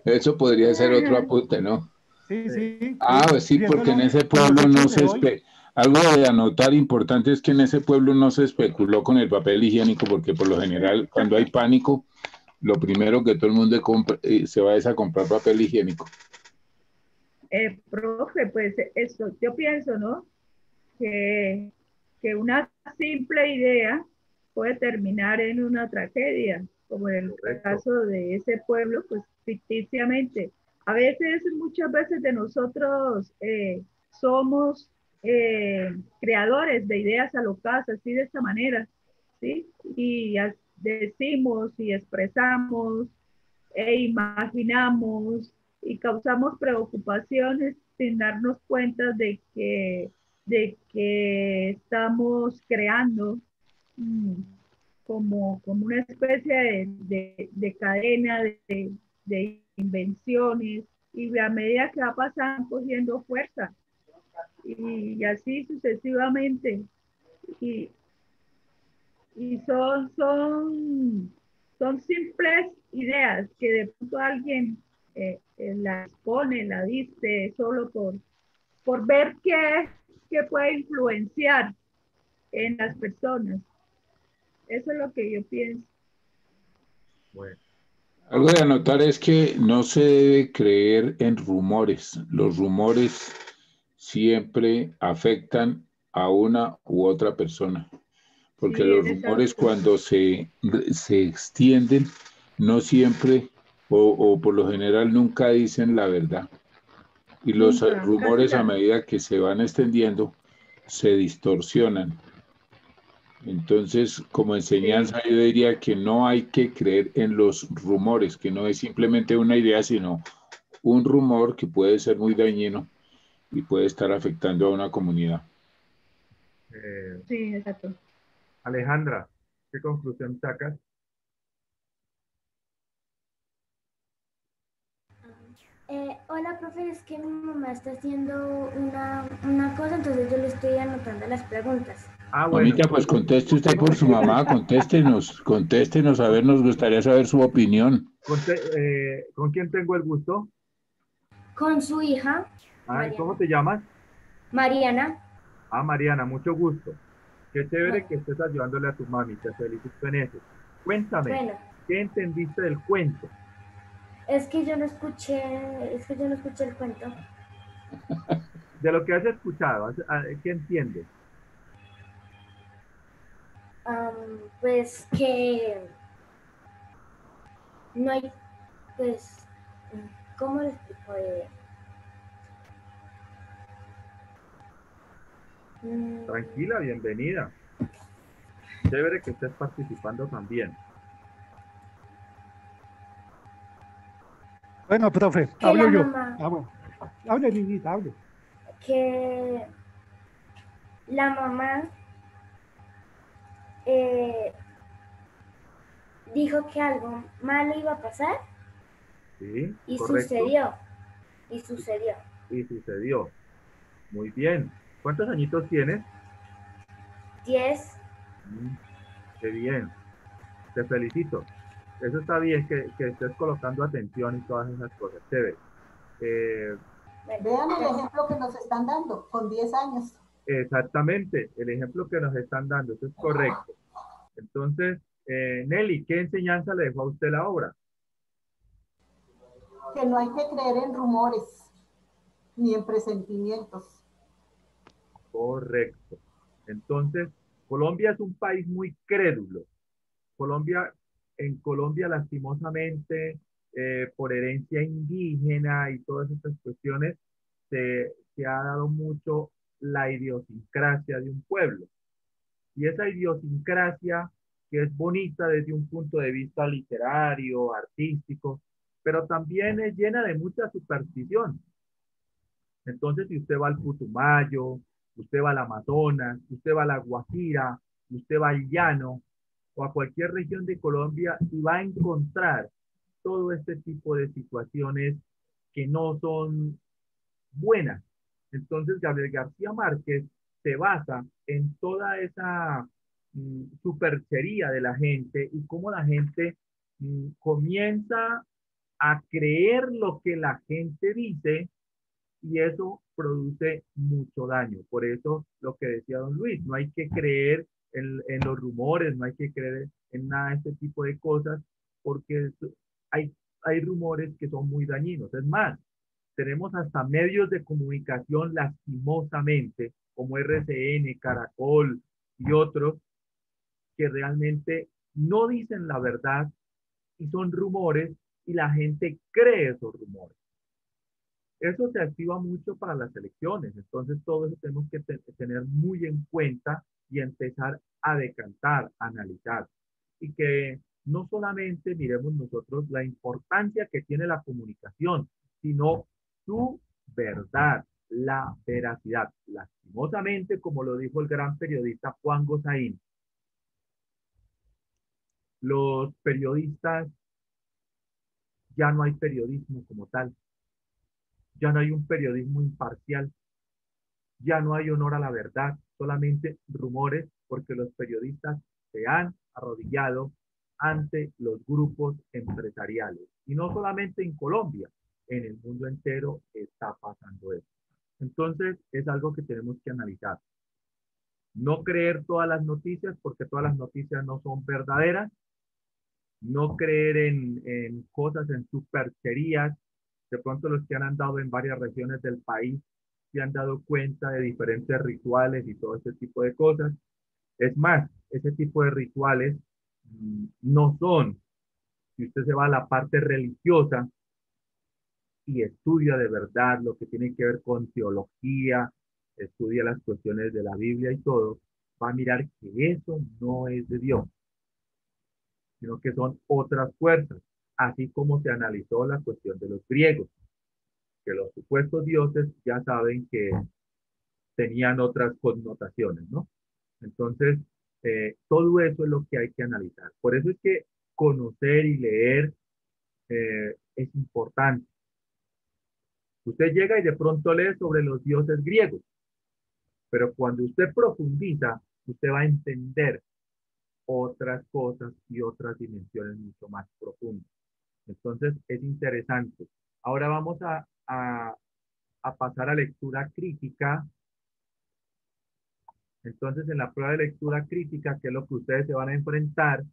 Eso podría ser otro apunte, ¿no? Sí. Pues sí, porque en ese pueblo no se algo de anotar importante es que en ese pueblo no se especuló con el papel higiénico, porque por lo general cuando hay pánico, lo primero que todo el mundo compra, se va a comprar papel higiénico. Profe, pues eso, yo pienso, ¿no? Que una simple idea puede terminar en una tragedia, como en el caso de ese pueblo, pues ficticiamente. Muchas veces de nosotros somos creadores de ideas alocadas, así de esta manera, ¿sí? Y decimos y expresamos e imaginamos y causamos preocupaciones sin darnos cuenta de que estamos creando como una especie de cadena de invenciones, y a medida que va pasando cogiendo fuerza. y así sucesivamente. Y, y son simples ideas que de pronto alguien las pone, la dice solo por ver qué puede influenciar en las personas. Eso es lo que yo pienso. Bueno, Algo de anotar es que no se debe creer en rumores. Los rumores siempre afectan a una u otra persona, porque Sí, los rumores exacto. cuando se extienden no siempre o por lo general nunca dicen la verdad. Y los Nunca, casi rumores a la. medida que se van extendiendo se distorsionan. Entonces, como Sí, enseñanza, yo diría que no hay que creer en los rumores, que no es simplemente una idea, sino un rumor que puede ser muy dañino y puede estar afectando a una comunidad. sí, exacto. Alejandra, ¿qué conclusión sacas? Hola, profe, es que mi mamá está haciendo una cosa, entonces yo le estoy anotando las preguntas. Ah, bueno, Mamita, pues conteste usted por su mamá, contéstenos, a ver, nos gustaría saber su opinión. ¿Con quién tengo el gusto? Con su hija, Ah, ¿y cómo Mariana. te llamas? Mariana, Ah, Mariana, mucho gusto. Qué chévere bueno, que estés ayudándole a tu mami, te felicito en eso. Cuéntame, bueno, ¿qué entendiste del cuento? es que yo no escuché el cuento. De lo que has escuchado, ¿qué entiendes? Pues que no hay, pues, ¿cómo le explico? Mm, Tranquila, bienvenida. Chévere que estés participando también. Bueno, profe, que hablo la yo. mamá, Ah, bueno. Hable, niñita, hable. que la mamá eh, dijo que algo malo iba a pasar ¿Sí? y ¿Correcto? sucedió, y sucedió. Y sucedió. Muy bien. ¿Cuántos añitos tienes? 10. Mm, qué bien. Te felicito. Eso está bien que estés colocando atención y todas esas cosas. Chévere. Eh, Bueno, Vean el gracias. ejemplo que nos están dando con 10 años. exactamente, el ejemplo que nos están dando, eso es correcto. Entonces, Nelly, ¿qué enseñanza le dejó a usted la obra? Que no hay que creer en rumores ni en presentimientos. Correcto. Entonces, Colombia es un país muy crédulo. Colombia, en Colombia, lastimosamente, por herencia indígena y todas estas cuestiones, se ha dado mucho la idiosincrasia de un pueblo. Y esa idiosincrasia, que es bonita desde un punto de vista literario, artístico, pero también es llena de mucha superstición. Entonces, si usted va al Putumayo, usted va al Amazonas, usted va a la Guajira, usted va al Llano o a cualquier región de Colombia y va a encontrar todo este tipo de situaciones que no son buenas. Entonces, Gabriel García Márquez se basa en toda esa superchería de la gente y cómo la gente comienza a creer lo que la gente dice y eso produce mucho daño. Por eso lo que decía don Luis, no hay que creer en los rumores, no hay que creer en nada de este tipo de cosas, porque hay, hay rumores que son muy dañinos. Es más, tenemos hasta medios de comunicación lastimosamente, como RCN, Caracol y otros, que realmente no dicen la verdad y son rumores y la gente cree esos rumores. Eso se activa mucho para las elecciones, entonces todo eso tenemos que tener muy en cuenta y empezar a decantar, a analizar. Y que no solamente miremos nosotros la importancia que tiene la comunicación, sino su verdad, la veracidad. Lastimosamente, como lo dijo el gran periodista Juan Gozaín, los periodistas, ya no hay periodismo como tal, ya no hay un periodismo imparcial, Ya no hay honor a la verdad, solamente rumores, porque los periodistas se han arrodillado ante los grupos empresariales. Y no solamente en Colombia, en el mundo entero está pasando eso. Entonces, es algo que tenemos que analizar. No creer todas las noticias, porque todas las noticias no son verdaderas. No creer en cosas, en supercherías. De pronto los que han andado en varias regiones del país se han dado cuenta de diferentes rituales y todo ese tipo de cosas. Es más, ese tipo de rituales no son, si usted se va a la parte religiosa y estudia de verdad lo que tiene que ver con teología, estudia las cuestiones de la Biblia y todo, va a mirar que eso no es de Dios, sino que son otras fuerzas, así como se analizó la cuestión de los griegos, que los supuestos dioses ya saben que tenían otras connotaciones, ¿no? Entonces, todo eso es lo que hay que analizar. Por eso es que conocer y leer es importante. Usted llega y de pronto lee sobre los dioses griegos, pero cuando usted profundiza, usted va a entender otras cosas y otras dimensiones mucho más profundas. Entonces, es interesante. Ahora vamos a pasar a lectura crítica. Entonces, en la prueba de lectura crítica, que es lo que ustedes se van a enfrentar,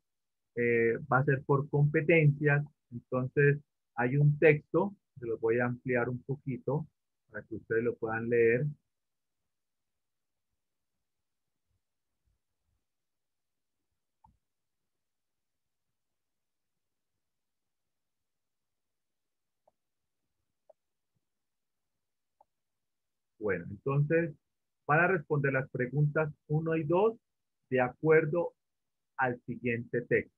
va a ser por competencias. Entonces, hay un texto, se lo voy a ampliar un poquito para que ustedes lo puedan leer. Bueno, entonces, van a responder las preguntas 1 y 2 de acuerdo al siguiente texto.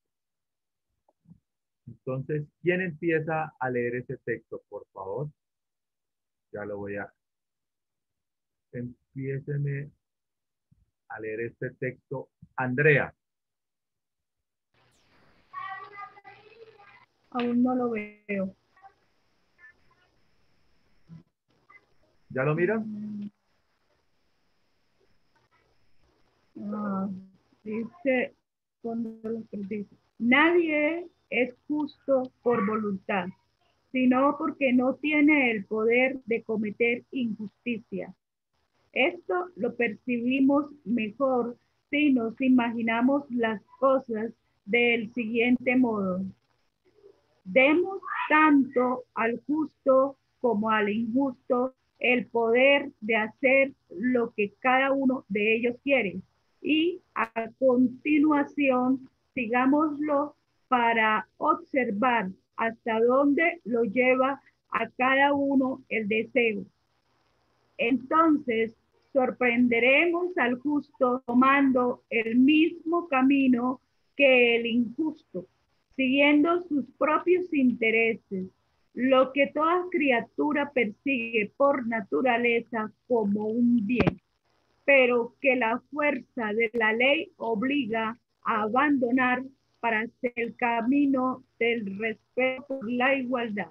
Entonces, ¿quién empieza a leer ese texto, por favor? Ya lo voy a... Empiéceme a leer este texto. Andrea. Aún no lo veo. ¿Ya lo miran? Dice, nadie es justo por voluntad, sino porque no tiene el poder de cometer injusticia. Esto lo percibimos mejor si nos imaginamos las cosas del siguiente modo. Demos tanto al justo como al injusto el poder de hacer lo que cada uno de ellos quiere. Y a continuación, sigámoslo para observar hasta dónde lo lleva a cada uno el deseo. Entonces, sorprenderemos al justo tomando el mismo camino que el injusto, siguiendo sus propios intereses, lo que toda criatura persigue por naturaleza como un bien, pero que la fuerza de la ley obliga a abandonar para hacer el camino del respeto por la igualdad.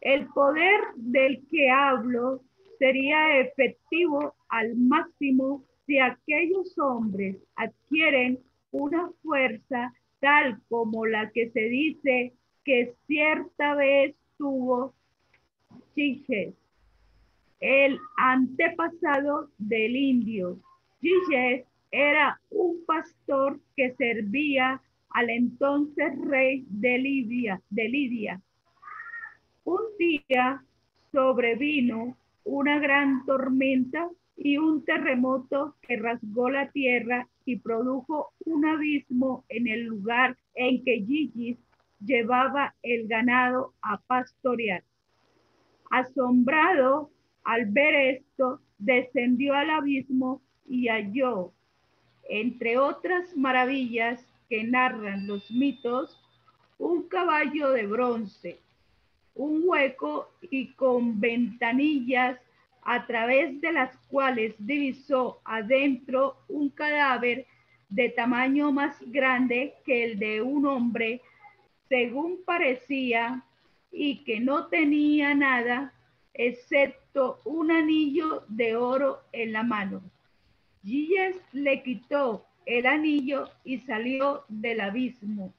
El poder del que hablo sería efectivo al máximo si aquellos hombres adquieren una fuerza tal como la que se dice que cierta vez tuvo Giges, el antepasado del indio. Giges era un pastor que servía al entonces rey de Lidia. Un día sobrevino una gran tormenta y un terremoto que rasgó la tierra y produjo un abismo en el lugar en que Giges llevaba el ganado a pastorear. Asombrado al ver esto, descendió al abismo y halló, entre otras maravillas que narran los mitos, un caballo de bronce, un hueco y con ventanillas a través de las cuales divisó adentro un cadáver de tamaño más grande que el de un hombre, según parecía, y que no tenía nada excepto un anillo de oro en la mano. Gilles le quitó el anillo y salió del abismo.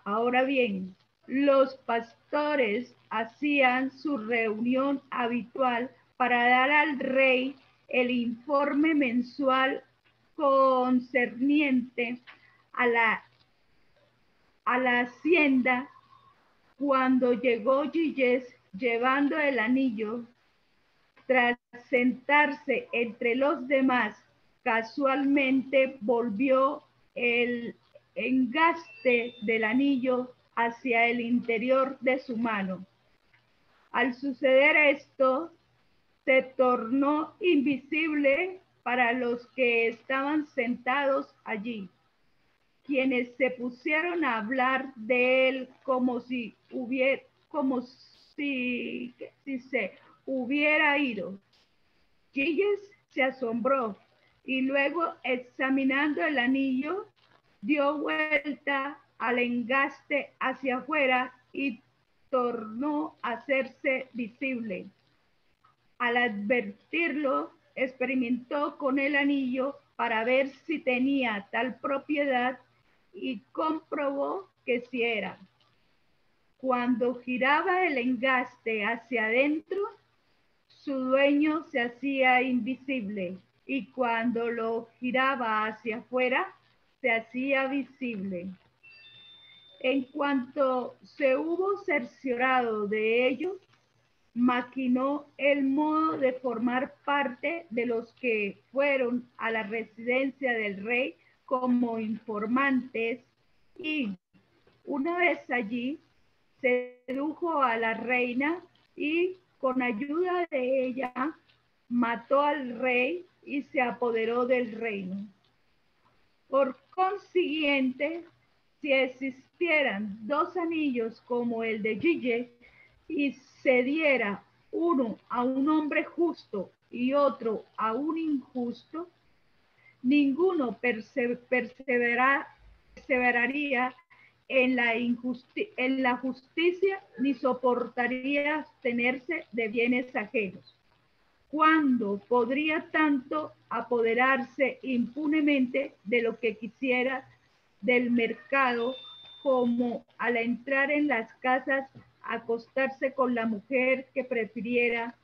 Ahora bien, los pastores hacían su reunión habitual para dar al rey el informe mensual concerniente a la hacienda. Cuando llegó Gilles llevando el anillo, tras sentarse entre los demás, casualmente volvió el engaste del anillo hacia el interior de su mano. Al suceder esto, se tornó invisible para los que estaban sentados allí, quienes se pusieron a hablar de él como si se hubiera ido. Gilles se asombró y luego, examinando el anillo, dio vuelta al engaste hacia afuera y tornó a hacerse visible. Al advertirlo, experimentó con el anillo para ver si tenía tal propiedad y comprobó que sí era. Cuando giraba el engaste hacia adentro, su dueño se hacía invisible, y cuando lo giraba hacia afuera, se hacía visible. En cuanto se hubo cerciorado de ello, maquinó el modo de formar parte de los que fueron a la residencia del rey como informantes y, una vez allí, sedujo a la reina y, con ayuda de ella, mató al rey y se apoderó del reino. Por consiguiente, si existieran dos anillos como el de Gilles y se diera uno a un hombre justo y otro a un injusto, ninguno perseveraría en la justicia ni soportaría abstenerse de bienes ajenos. ¿Cuándo podría tanto apoderarse impunemente de lo que quisiera del mercado como al entrar en las casas acostarse con la mujer que prefiriera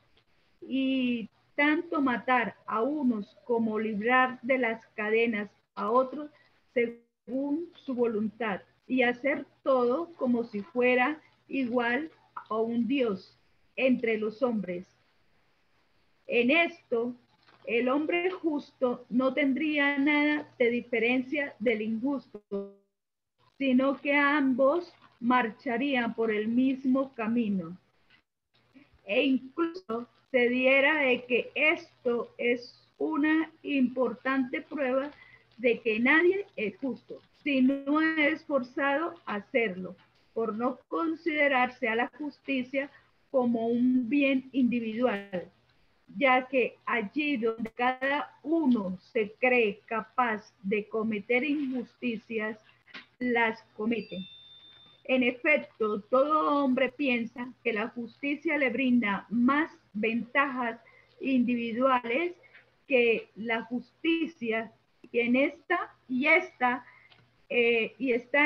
y tanto matar a unos como librar de las cadenas a otros según su voluntad y hacer todo como si fuera igual a un Dios entre los hombres? En esto, el hombre justo no tendría nada de diferencia del injusto, sino que ambos marcharían por el mismo camino. E incluso se diera de que esto es una importante prueba de que nadie es justo, si no es forzado a hacerlo, por no considerarse a la justicia como un bien individual, ya que allí donde cada uno se cree capaz de cometer injusticias, las comete. En efecto, todo hombre piensa que la justicia le brinda más ventajas individuales que la justicia, y está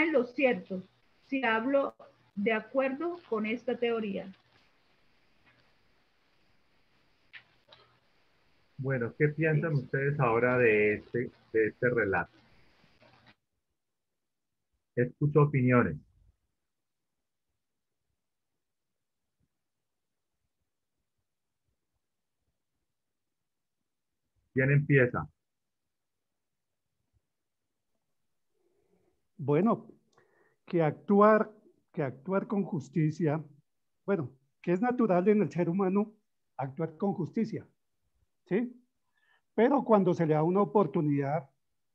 en lo cierto, si hablo de acuerdo con esta teoría. Bueno, ¿qué piensan ustedes ahora de este relato? Escucho opiniones. ¿Quién empieza? Bueno, que actuar con justicia, bueno, que es natural en el ser humano actuar con justicia, ¿sí? Pero cuando se le da una oportunidad,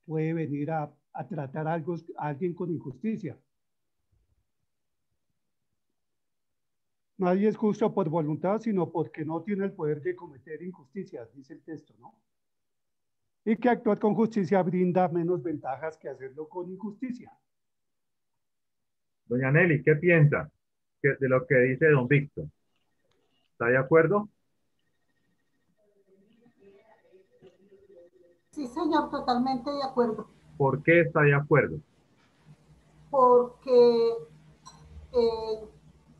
puede venir a tratar a alguien con injusticia. Nadie es justo por voluntad, sino porque no tiene el poder de cometer injusticias, dice el texto, ¿no? Y que actuar con justicia brinda menos ventajas que hacerlo con injusticia. Doña Nelly, ¿qué piensa de lo que dice don Víctor? ¿Está de acuerdo? Sí, señor, totalmente de acuerdo. ¿Por qué está de acuerdo? Porque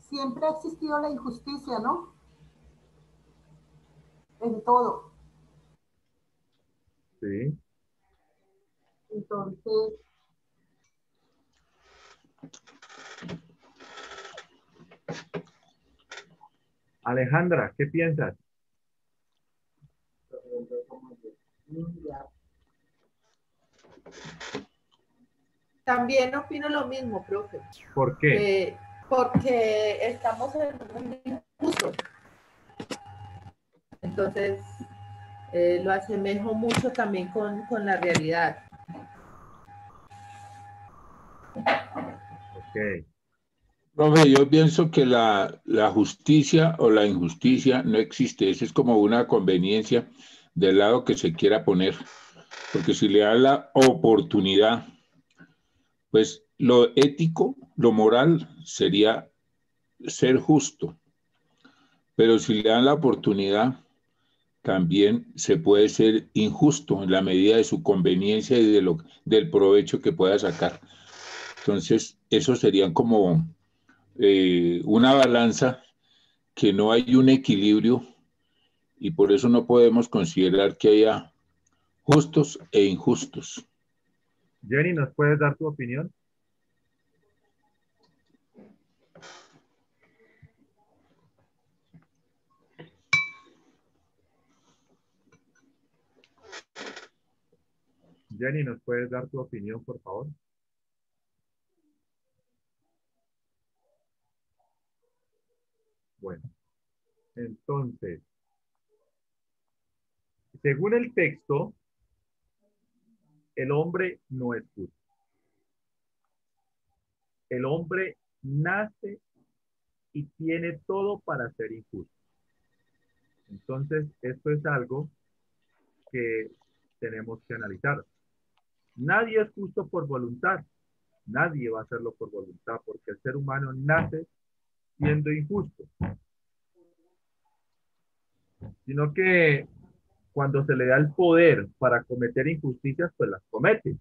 siempre ha existido la injusticia, ¿no? En todo. Sí. Entonces, Alejandra, ¿qué piensas? También opino lo mismo, profe. ¿Por qué? Porque estamos en un mundo injusto. Entonces, lo asemejo mucho también con la realidad. Ok. Profe, yo pienso que la justicia o la injusticia no existe. Eso es como una conveniencia del lado que se quiera poner. Porque si le da la oportunidad, pues lo ético, lo moral sería ser justo. Pero si le dan la oportunidad, también se puede ser injusto en la medida de su conveniencia y del provecho que pueda sacar. Entonces, eso serían como una balanza que no hay un equilibrio y por eso no podemos considerar que haya justos e injustos. Jenny, ¿nos puedes dar tu opinión? Jenny, ¿nos puedes dar tu opinión, por favor? Bueno, entonces, según el texto, el hombre no es justo. El hombre nace y tiene todo para ser injusto. Entonces, esto es algo que tenemos que analizar. Nadie es justo por voluntad. Nadie va a hacerlo por voluntad porque el ser humano nace siendo injusto. Sino que cuando se le da el poder para cometer injusticias, pues las comete.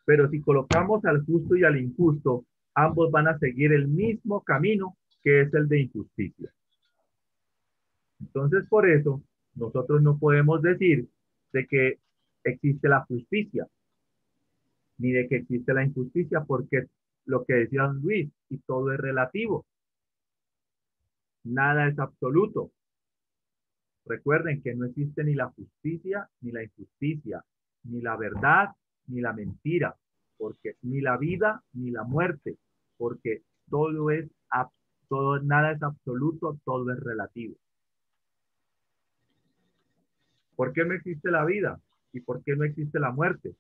Pero si colocamos al justo y al injusto, ambos van a seguir el mismo camino que es el de injusticia. Entonces, por eso, nosotros no podemos decir de que existe la justicia, ni de que existe la injusticia, porque lo que decía don Luis, y todo es relativo. Nada es absoluto. Recuerden que no existe ni la justicia, ni la injusticia, ni la verdad, ni la mentira, porque ni la vida, ni la muerte, porque todo es, todo, nada es absoluto, todo es relativo. ¿Por qué no existe la vida? ¿Y por qué no existe la muerte?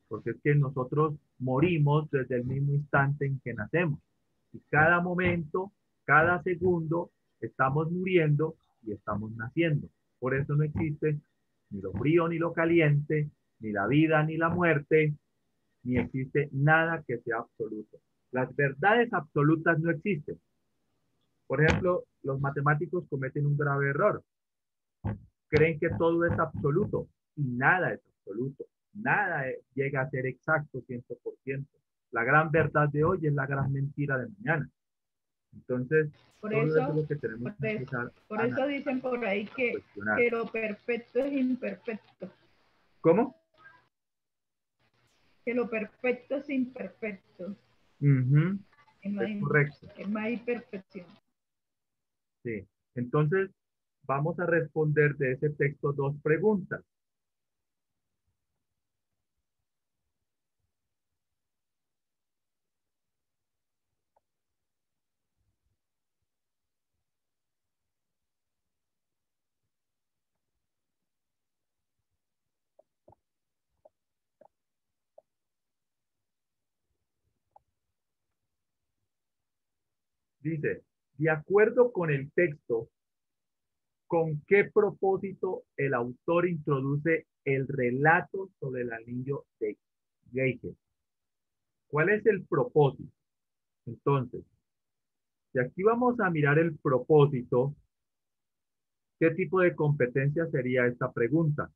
Porque es que nosotros morimos desde el mismo instante en que nacemos. Y cada momento, cada segundo, estamos muriendo y estamos naciendo. Por eso no existe ni lo frío ni lo caliente, ni la vida ni la muerte, ni existe nada que sea absoluto. Las verdades absolutas no existen. Por ejemplo, los matemáticos cometen un grave error. Creen que todo es absoluto y nada es absoluto. Nada llega a ser exacto 100%. La gran verdad de hoy es la gran mentira de mañana. Entonces, por todo eso, eso es lo que tenemos que empezar por eso dicen por ahí que lo perfecto es imperfecto. ¿Cómo? Que lo perfecto es imperfecto. Que no hay, correcto. Que no hay perfección. Sí. Entonces, vamos a responder de ese texto dos preguntas. Dice, de acuerdo con el texto, ¿con qué propósito el autor introduce el relato sobre el anillo de Geiger? ¿Cuál es el propósito? Entonces, si aquí vamos a mirar el propósito, ¿Qué tipo de competencia sería esta pregunta?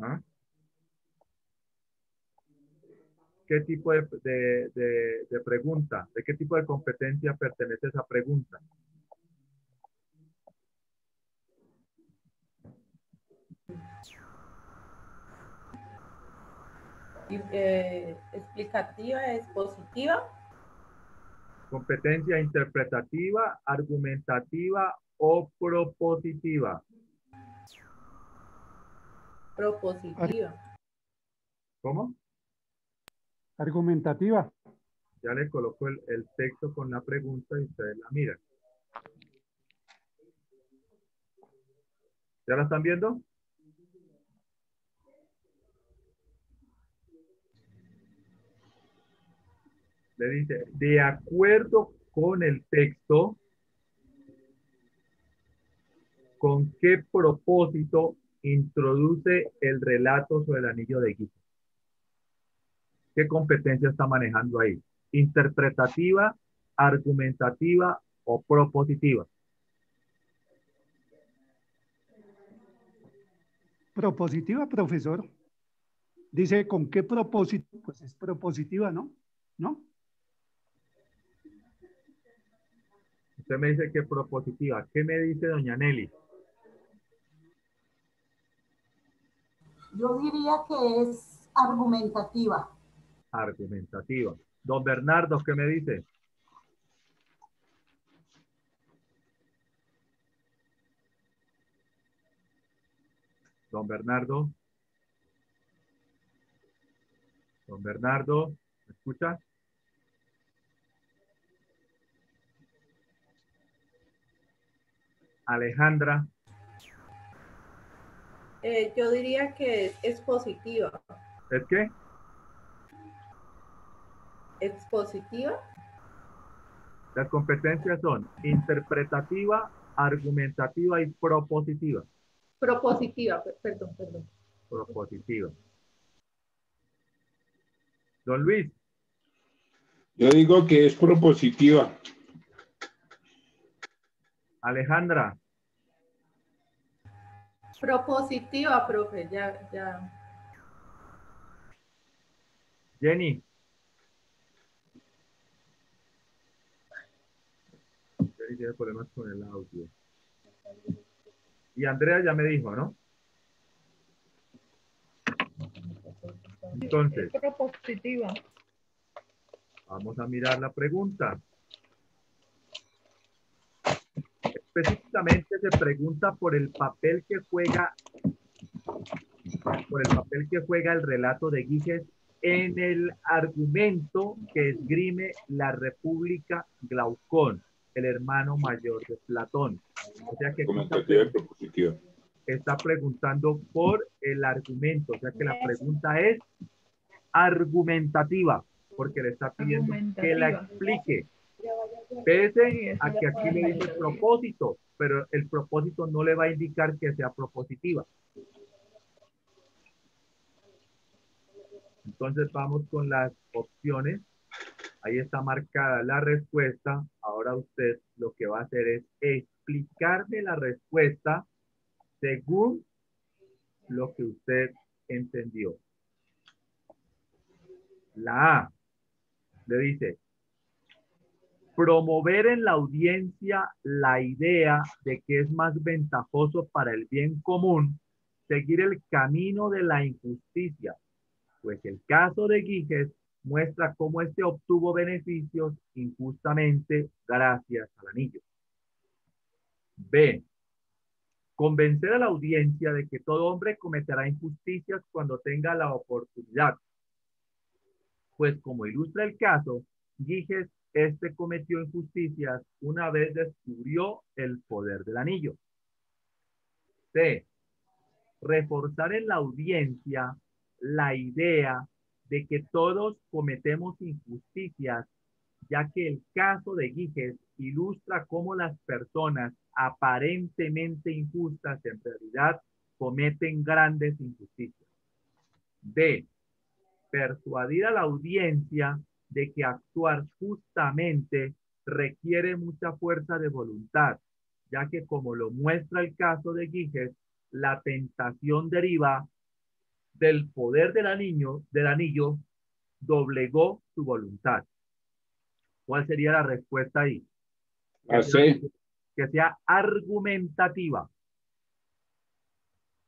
¿Ah? ¿Qué tipo de pregunta? ¿De qué tipo de competencia pertenece esa pregunta? Explicativa, expositiva. Competencia interpretativa, argumentativa o propositiva. Propositiva. ¿Cómo? Argumentativa. Ya le coloco el texto con la pregunta y ustedes la miran. ¿Ya la están viendo? Le dice, de acuerdo con el texto, ¿con qué propósito introduce el relato sobre el anillo de Giges? ¿Qué competencia está manejando ahí? ¿Interpretativa, argumentativa o propositiva? Propositiva, profesor. Dice, ¿con qué propósito? Pues es propositiva, ¿no? ¿No? Usted me dice que propositiva. ¿Qué me dice doña Nelly? Yo diría que es argumentativa. Argumentativa. Don Bernardo, ¿qué me dice? Don Bernardo. Don Bernardo, ¿me escucha? Alejandra. Yo diría que es expositiva. ¿Es qué? Expositiva. Las competencias son interpretativa, argumentativa y propositiva. Propositiva, perdón. Propositiva. Don Luis. Yo digo que es propositiva. Alejandra. Propositiva, profe, ya. Jenny. Jenny tiene problemas con el audio. Y Andrea ya me dijo, ¿no? Entonces, Es propositiva. vamos a mirar la pregunta. Específicamente se pregunta por el papel que juega el relato de Giges en el argumento que esgrime la República Glaucón, el hermano mayor de Platón. O sea que está preguntando por el argumento, o sea que la pregunta es argumentativa, porque le está pidiendo que la explique. Pese a que aquí le dice propósito, pero el propósito no le va a indicar que sea propositiva. Entonces vamos con las opciones. Ahí está marcada la respuesta. Ahora usted lo que va a hacer es explicarme la respuesta según lo que usted entendió. La A le dice, promover en la audiencia la idea de que es más ventajoso para el bien común seguir el camino de la injusticia, pues el caso de Giges muestra cómo éste obtuvo beneficios injustamente gracias al anillo. B. Convencer a la audiencia de que todo hombre cometerá injusticias cuando tenga la oportunidad, pues como ilustra el caso, Giges cometió injusticias una vez descubrió el poder del anillo. C. Reforzar en la audiencia la idea de que todos cometemos injusticias, ya que el caso de Giges ilustra cómo las personas aparentemente injustas en realidad cometen grandes injusticias. D. Persuadir a la audiencia de que actuar justamente requiere mucha fuerza de voluntad, ya que como lo muestra el caso de Giges, la tentación deriva del poder del anillo doblegó su voluntad. ¿Cuál sería la respuesta ahí? Que sea argumentativa.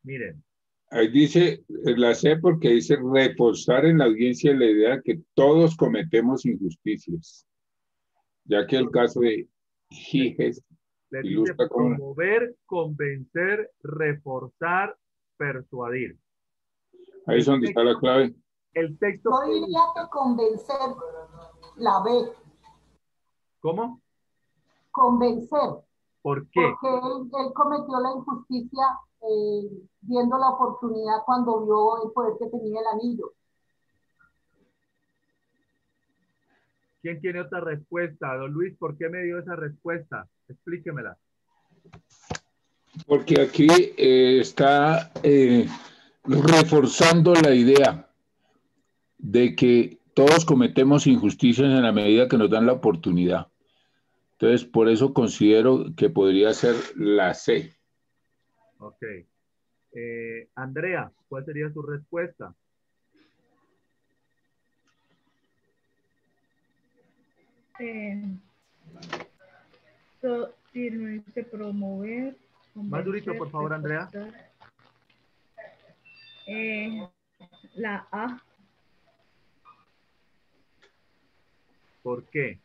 Miren. Ahí dice, la C porque dice reforzar en la audiencia la idea de que todos cometemos injusticias, ya que el caso de Giges le dice promover, convencer, reforzar, persuadir. Ahí es donde está la clave. El texto. Yo diría que convencer, la B. ¿Cómo? Convencer. ¿Por qué? Porque él cometió la injusticia viendo la oportunidad cuando vio el poder que tenía el anillo. ¿Quién tiene otra respuesta? Don Luis, ¿por qué me dio esa respuesta? Explíquemela. Porque aquí está reforzando la idea de que todos cometemos injusticias en la medida que nos dan la oportunidad. Entonces, por eso considero que podría ser la C. Ok. Andrea, ¿cuál sería su respuesta? Promover. Más durito, por favor, Andrea. La A. ¿Por qué?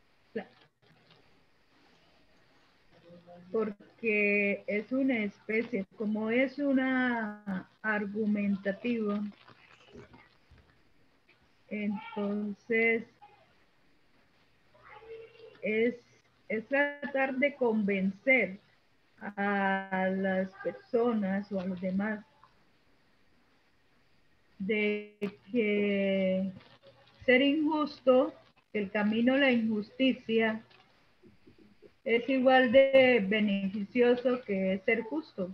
Porque es una especie, como es una argumentativa, entonces es tratar de convencer a las personas o a los demás de que ser injusto, el camino a la injusticia, es igual de beneficioso que ser justo.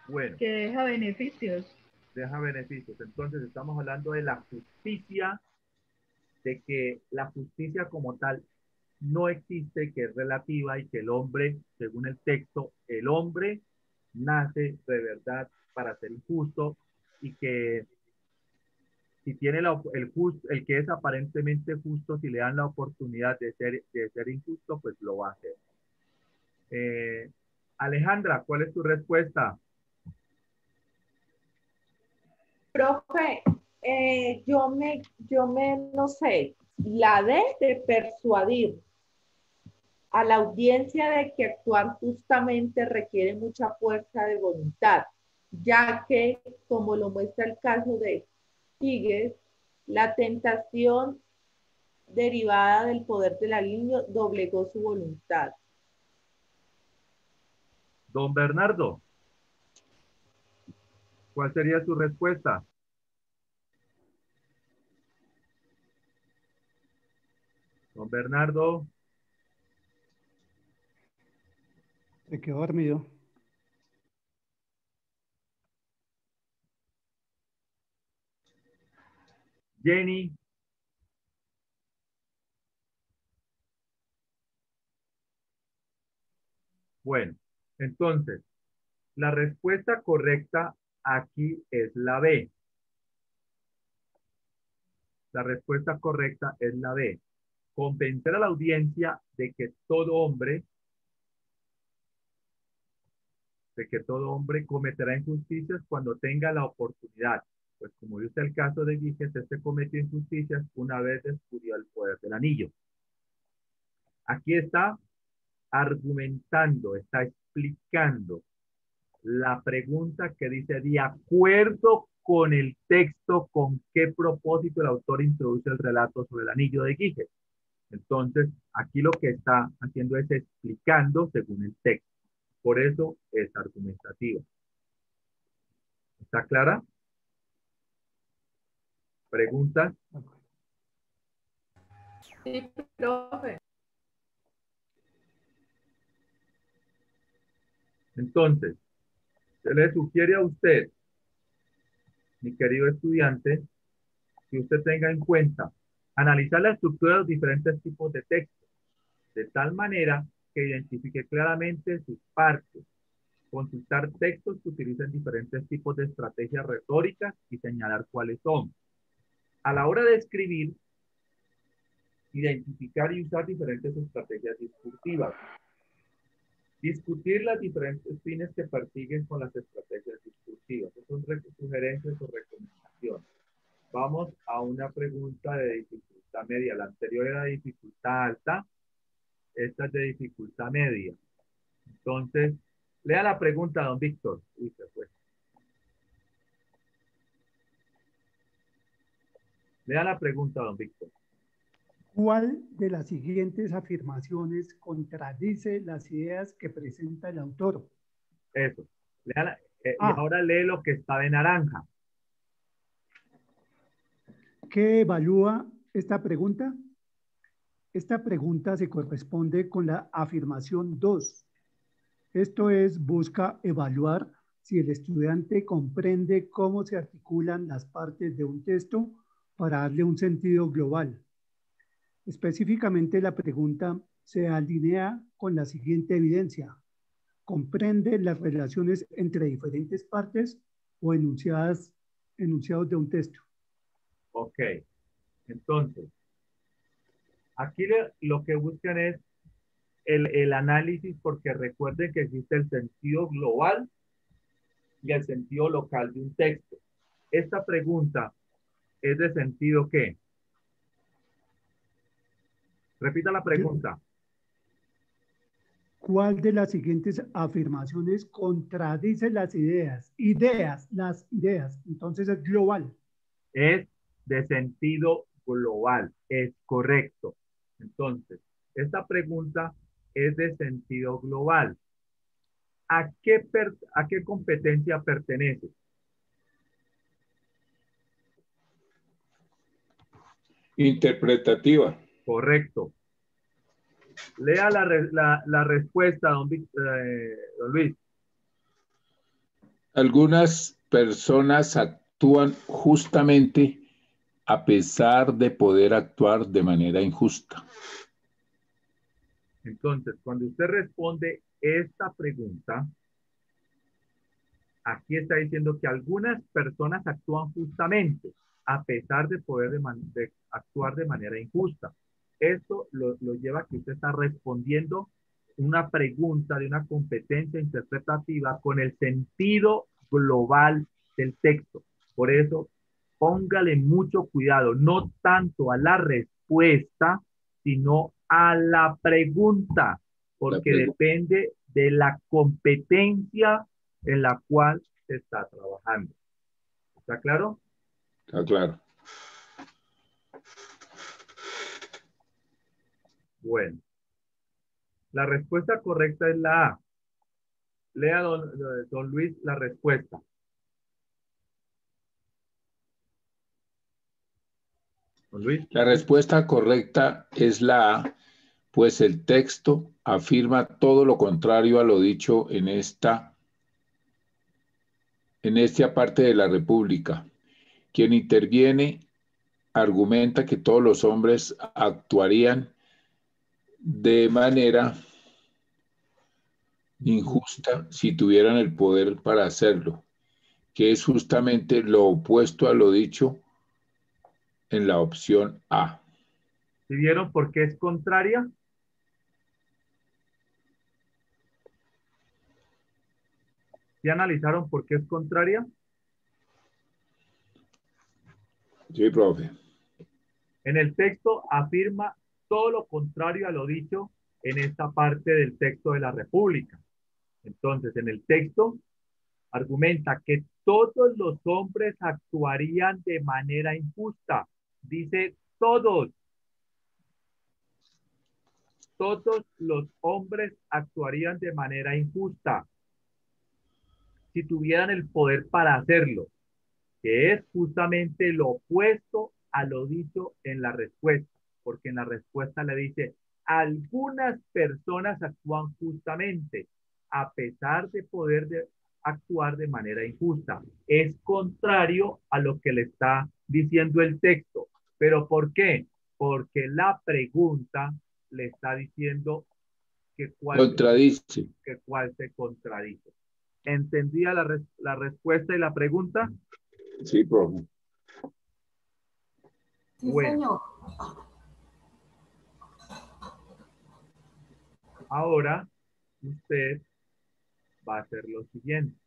Bueno. Que deja beneficios. Deja beneficios. Entonces estamos hablando de la justicia, de que la justicia como tal no existe, que es relativa y que el hombre, según el texto, el hombre nace de verdad para ser injusto y que si tiene el que es aparentemente justo, si le dan la oportunidad de ser injusto, pues lo va a hacer. Alejandra, ¿cuál es tu respuesta? Profe, no sé, la de persuadir a la audiencia de que actuar justamente requiere mucha fuerza de voluntad, ya que, como lo muestra el caso de Giges, la tentación derivada del poder del anillo doblegó su voluntad. Don Bernardo, ¿cuál sería su respuesta? Don Bernardo. Se quedó dormido. Jenny. Bueno, entonces, la respuesta correcta aquí es la B. La respuesta correcta es la B. Convencer a la audiencia de que todo hombre cometerá injusticias cuando tenga la oportunidad. Pues como dice el caso de Giges, este cometió injusticias una vez descubrió el poder del anillo. Aquí está argumentando, está explicando la pregunta que dice, de acuerdo con el texto, ¿con qué propósito el autor introduce el relato sobre el anillo de Giges? Entonces, aquí lo que está haciendo es explicando según el texto. Por eso es argumentativa. ¿Está clara? ¿Preguntas? Sí, profe. Entonces, se le sugiere a usted, mi querido estudiante, que usted tenga en cuenta Analizar la estructura de los diferentes tipos de texto, de tal manera que identifique claramente sus partes. Consultar textos que utilizan diferentes tipos de estrategias retóricas y señalar cuáles son. A la hora de escribir, identificar y usar diferentes estrategias discursivas. Discutir las diferentes fines que persiguen con las estrategias discursivas. Esas son sugerencias o recomendaciones. Vamos a una pregunta de dificultad media. La anterior era de dificultad alta. Esta es de dificultad media. Entonces, lea la pregunta, don Víctor. Uy, se fue. Lea la pregunta, don Víctor. ¿Cuál de las siguientes afirmaciones contradice las ideas que presenta el autor? Eso. Léala, y ahora lee lo que está de naranja. ¿Qué evalúa esta pregunta? Esta pregunta se corresponde con la afirmación 2. Esto es, busca evaluar si el estudiante comprende cómo se articulan las partes de un texto para darle un sentido global. Específicamente, la pregunta se alinea con la siguiente evidencia. ¿Comprende las relaciones entre diferentes partes o enunciados de un texto? Ok. Entonces, aquí lo que buscan es el análisis, porque recuerden que existe el sentido global y el sentido local de un texto. Esta pregunta es de sentido ¿qué? Repita la pregunta. ¿Cuál de las siguientes afirmaciones contradice las ideas? Las ideas. Entonces es global. Es de sentido global. Es correcto. Entonces, esta pregunta es de sentido global. ¿A qué competencia pertenece? Interpretativa. Correcto. Lea la respuesta, don Luis. Algunas personas actúan justamente a pesar de poder actuar de manera injusta. Entonces, cuando usted responde esta pregunta, aquí está diciendo que algunas personas actúan justamente a pesar de poder de actuar de manera injusta. Esto lo lleva a que usted está respondiendo una pregunta de una competencia interpretativa con el sentido global del texto. Por eso, póngale mucho cuidado, no tanto a la respuesta, sino a la pregunta, porque depende de la competencia en la cual se está trabajando. ¿Está claro? Está claro. Bueno, la respuesta correcta es la A. Lea, don Luis, la respuesta. Don Luis. La respuesta correcta es la A, pues el texto afirma todo lo contrario a lo dicho en esta parte de la República. Quien interviene argumenta que todos los hombres actuarían de manera injusta si tuvieran el poder para hacerlo, que es justamente lo opuesto a lo dicho en la opción A. ¿Sí vieron por qué es contraria? ¿Sí analizaron por qué es contraria? Sí, profe. En el texto afirma todo lo contrario a lo dicho en esta parte del texto de la República. Entonces, en el texto argumenta que todos los hombres actuarían de manera injusta. Dice todos. Todos los hombres actuarían de manera injusta si tuvieran el poder para hacerlo, que es justamente lo opuesto a lo dicho en la respuesta, porque en la respuesta le dice, algunas personas actúan justamente a pesar de poder actuar de manera injusta. Es contrario a lo que le está diciendo el texto. ¿Pero por qué? porque la pregunta le está diciendo que cuál Contradice. se contradice. ¿Entendía la respuesta y la pregunta? Sí, profe. Sí, Bueno. señor. Ahora usted va a hacer lo siguiente.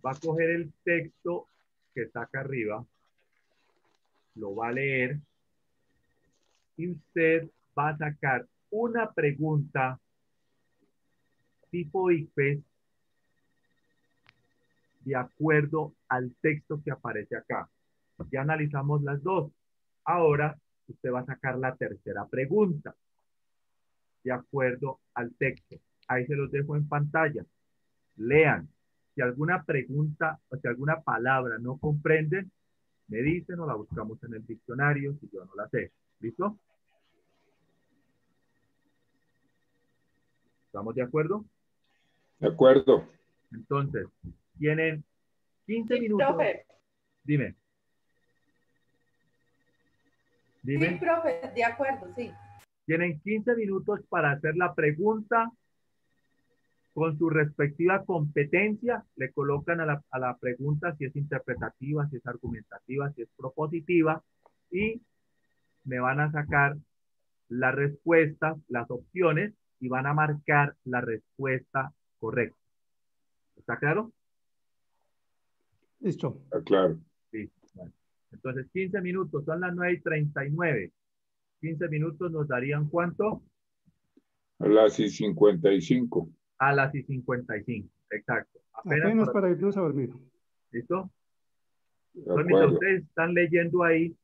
Va a coger el texto que está acá arriba, lo va a leer y usted va a sacar una pregunta tipo ICFES de acuerdo al texto que aparece acá. Ya analizamos las dos. Ahora usted va a sacar la tercera pregunta de acuerdo al texto. Ahí se los dejo en pantalla. Lean. Si alguna pregunta o si alguna palabra no comprenden, me dicen o la buscamos en el diccionario si yo no la sé. ¿Listo? ¿Estamos de acuerdo? De acuerdo. Entonces, tienen 15 minutos. Profe. Dime. Dime. Sí, profe, de acuerdo, sí. Tienen 15 minutos para hacer la pregunta con su respectiva competencia. Le colocan a la pregunta si es interpretativa, si es argumentativa, si es propositiva y me van a sacar las respuestas, las opciones y van a marcar la respuesta correcta. ¿Está claro? Listo. Está claro. Sí. Bueno. Entonces, 15 minutos, son las 9:39. 15 minutos nos darían ¿cuánto? A las 55. A las 55. Exacto. Apenas para irnos a dormir. ¿Listo? De Entonces, mientras acuerdo. ustedes están leyendo ahí,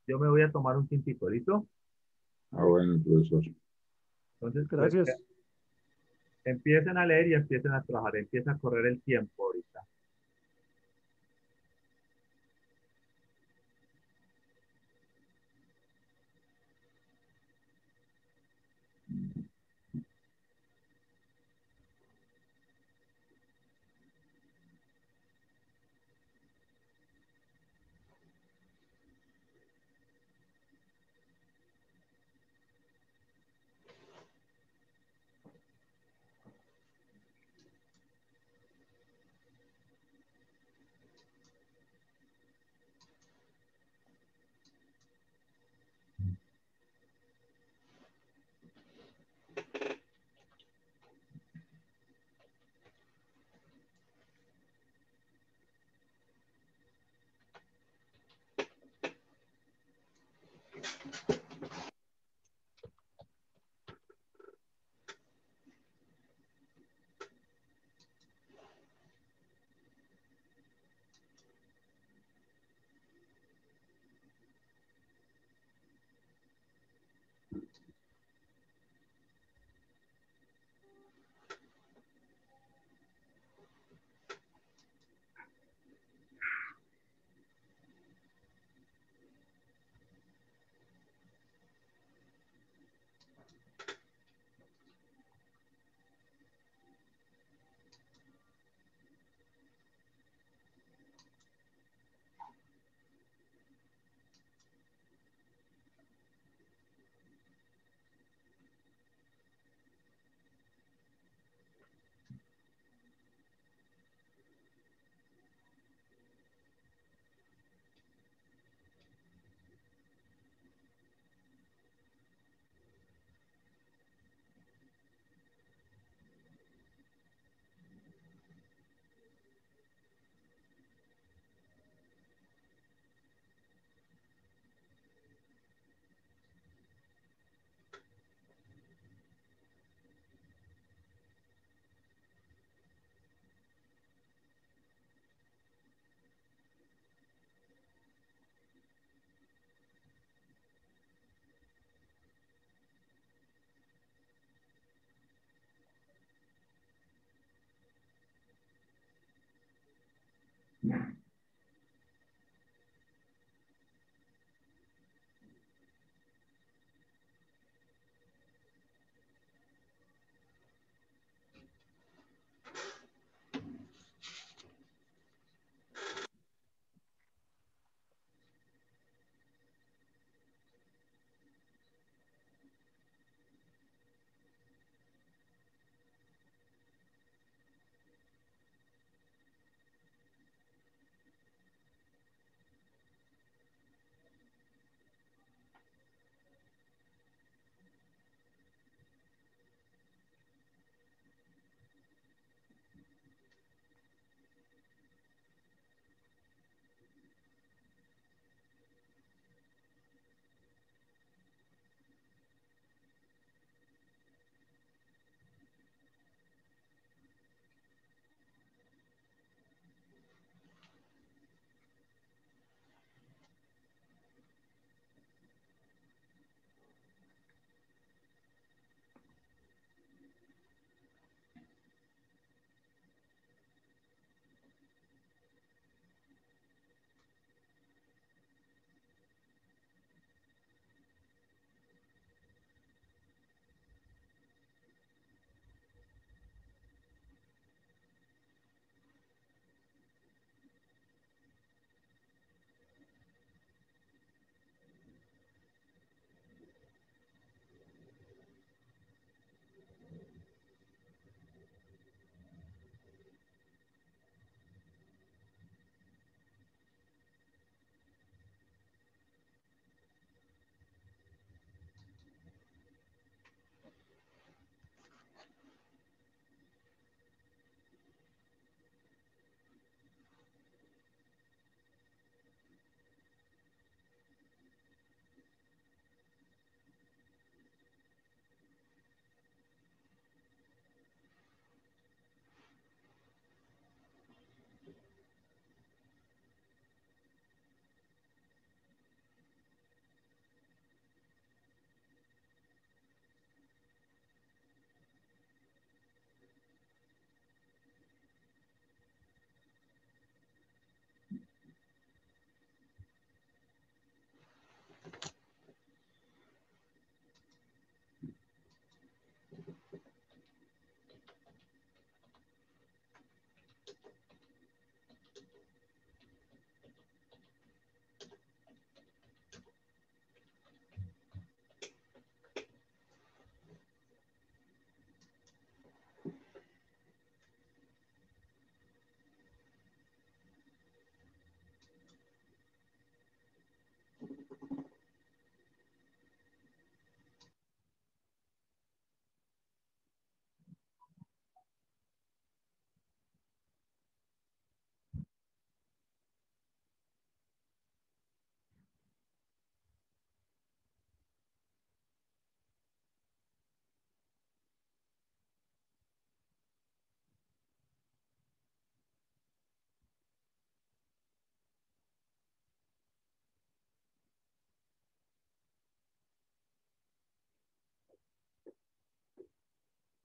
yo me voy a tomar un tiempito, ¿listo? Ah, bueno, profesor. Entonces, Gracias. pues, empiecen a leer y empiecen a trabajar. Empieza a correr el tiempo ahorita.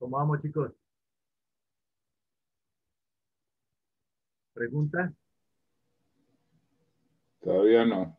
¿Cómo vamos, chicos? ¿Preguntas? Todavía no.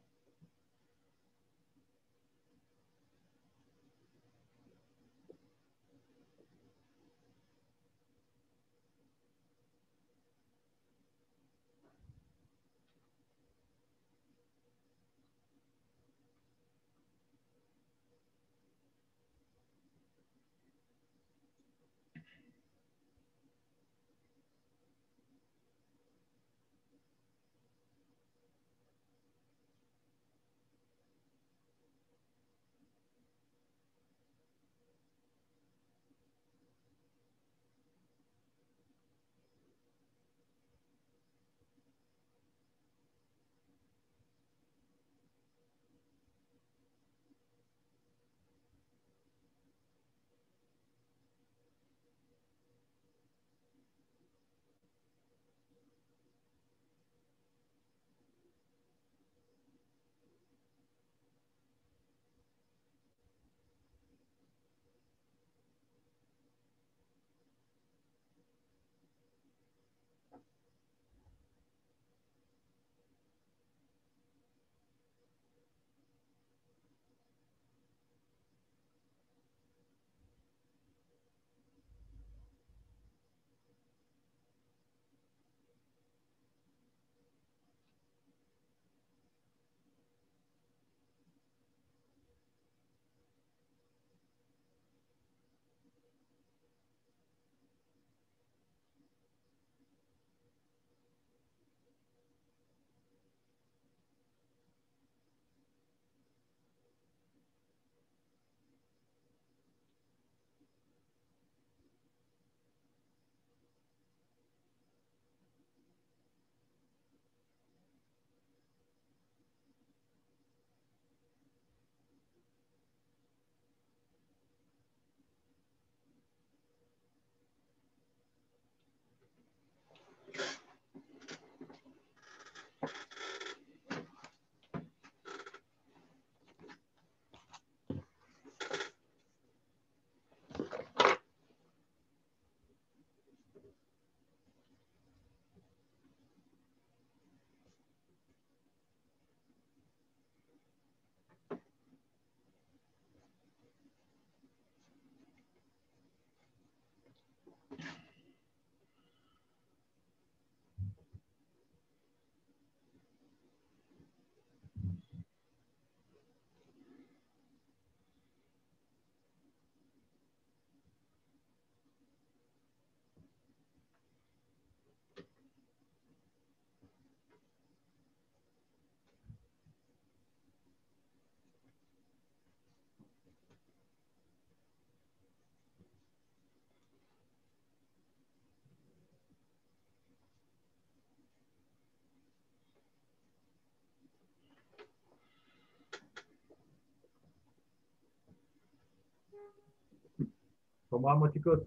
¿Cómo vamos, chicos?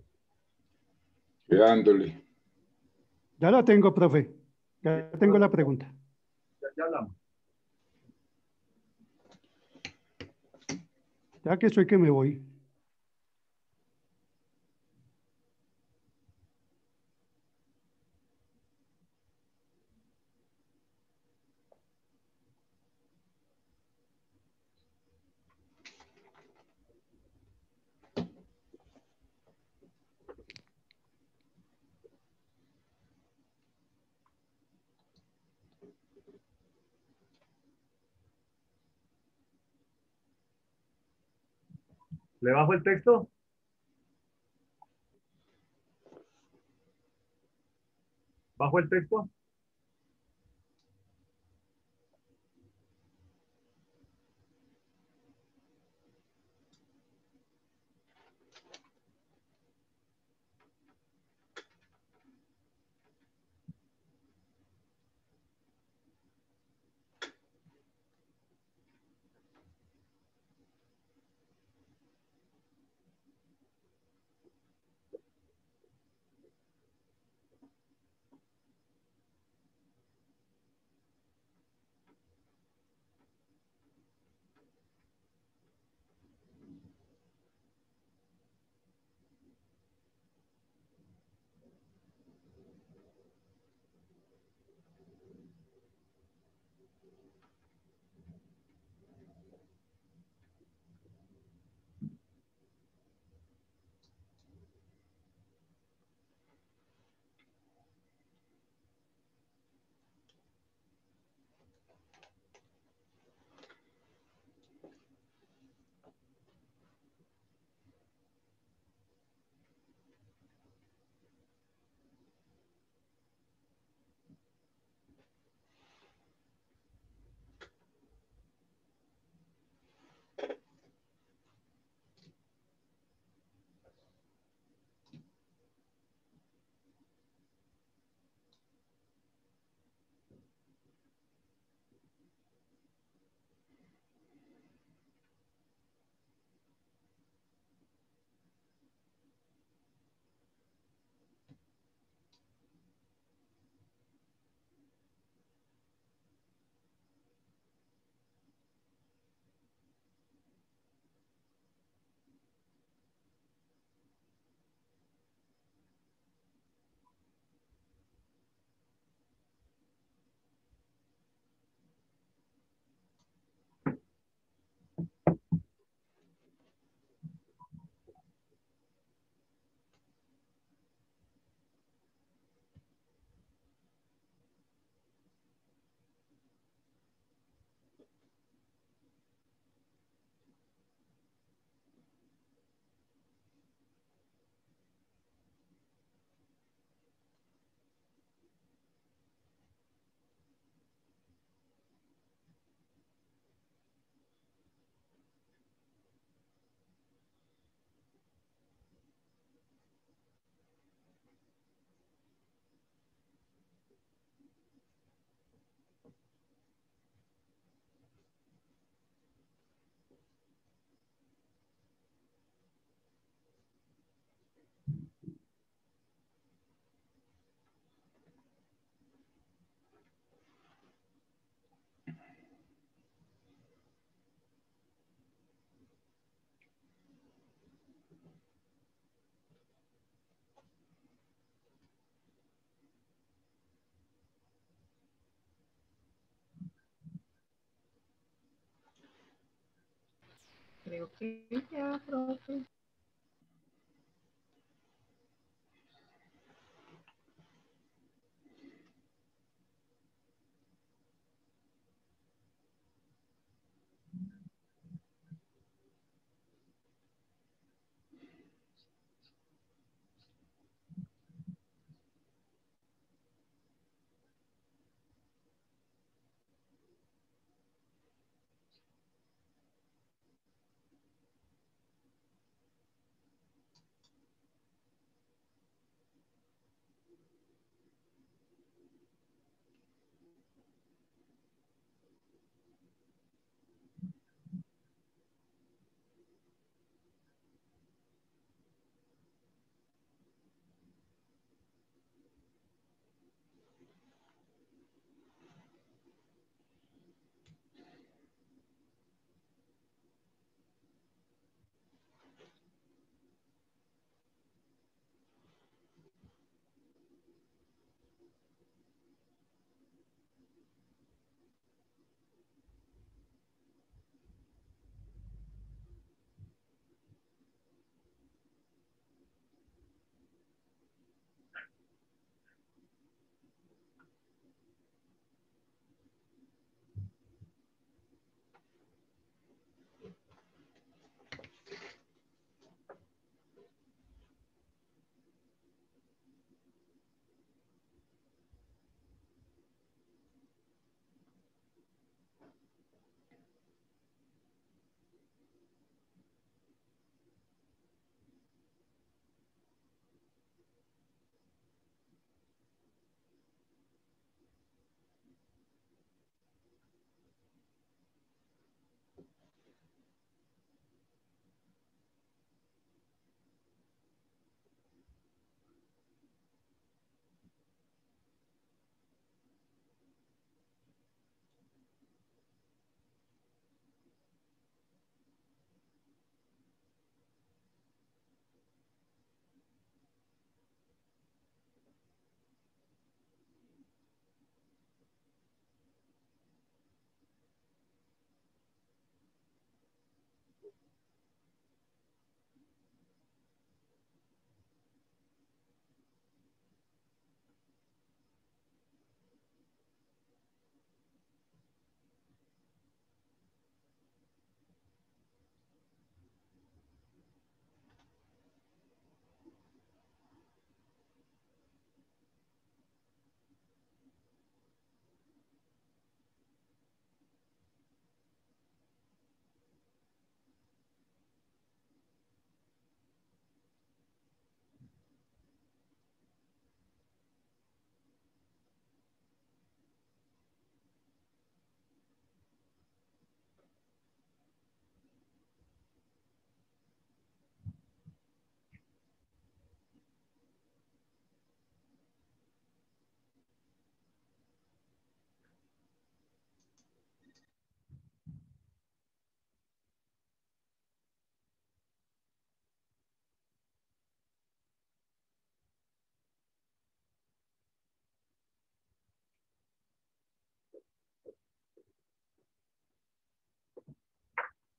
Quedándole. Ya la tengo, profe. Ya tengo la pregunta. Ya hablamos. Ya que soy que me voy. ¿Le bajo el texto? ¿Bajo el texto? Creo que ya, profe.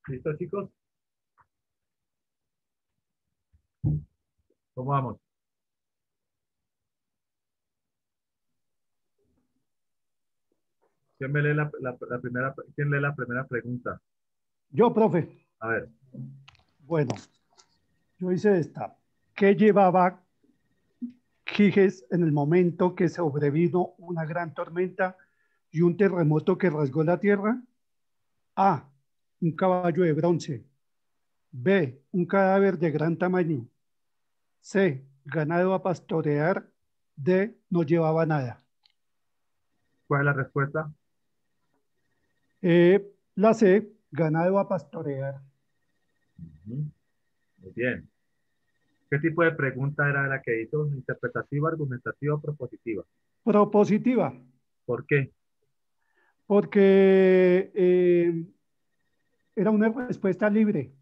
¿Listo, chicos? ¿Cómo vamos? ¿Quién me lee quién lee la primera pregunta? Yo, profe. A ver. Bueno, yo hice esta. ¿Qué llevaba Giges en el momento que sobrevino una gran tormenta y un terremoto que rasgó la tierra? A. Un caballo de bronce. B. Un cadáver de gran tamaño. C. Ganado a pastorear. D. No llevaba nada. ¿Cuál es la respuesta? La C. Ganado a pastorear. Muy bien. ¿Qué tipo de pregunta era la que hizo? ¿Interpretativa, argumentativa o propositiva? Propositiva. ¿Por qué? Porque era una respuesta libre.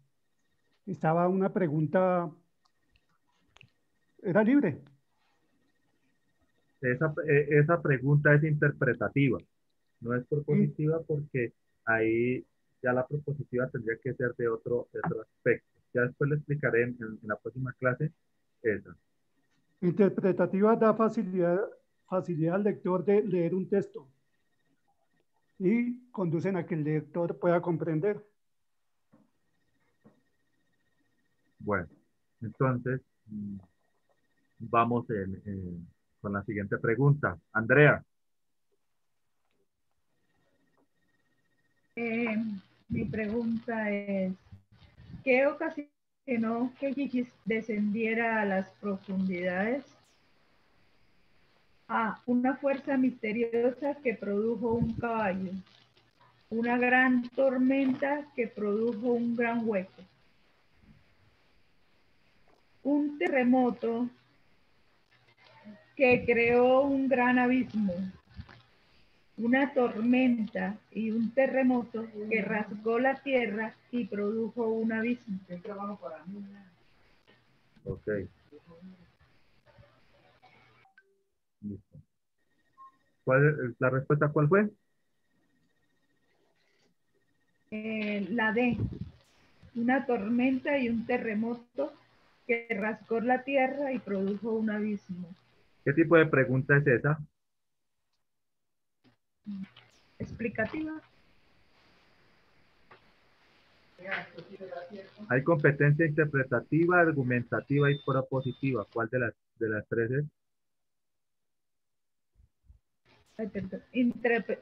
Estaba una pregunta, era libre. Esa pregunta es interpretativa, no es ¿Sí? propositiva porque ahí ya la propositiva tendría que ser de otro aspecto. Ya después le explicaré en la próxima clase esa. Interpretativa da facilidad al lector de leer un texto y conducen a que el lector pueda comprender. Bueno, entonces vamos con la siguiente pregunta. Andrea. Mi pregunta es, ¿qué ocasionó que Gigi descendiera a las profundidades? A, una fuerza misteriosa que produjo un caballo. Una gran tormenta que produjo un gran hueco. Un terremoto que creó un gran abismo. Una tormenta y un terremoto que rasgó la tierra y produjo un abismo. Ok. Listo. ¿La respuesta cuál fue? La D. Una tormenta y un terremoto que rasgó la tierra y produjo un abismo. ¿Qué tipo de pregunta es esa? Explicativa. Hay competencia interpretativa, argumentativa y propositiva. ¿Cuál de las tres es?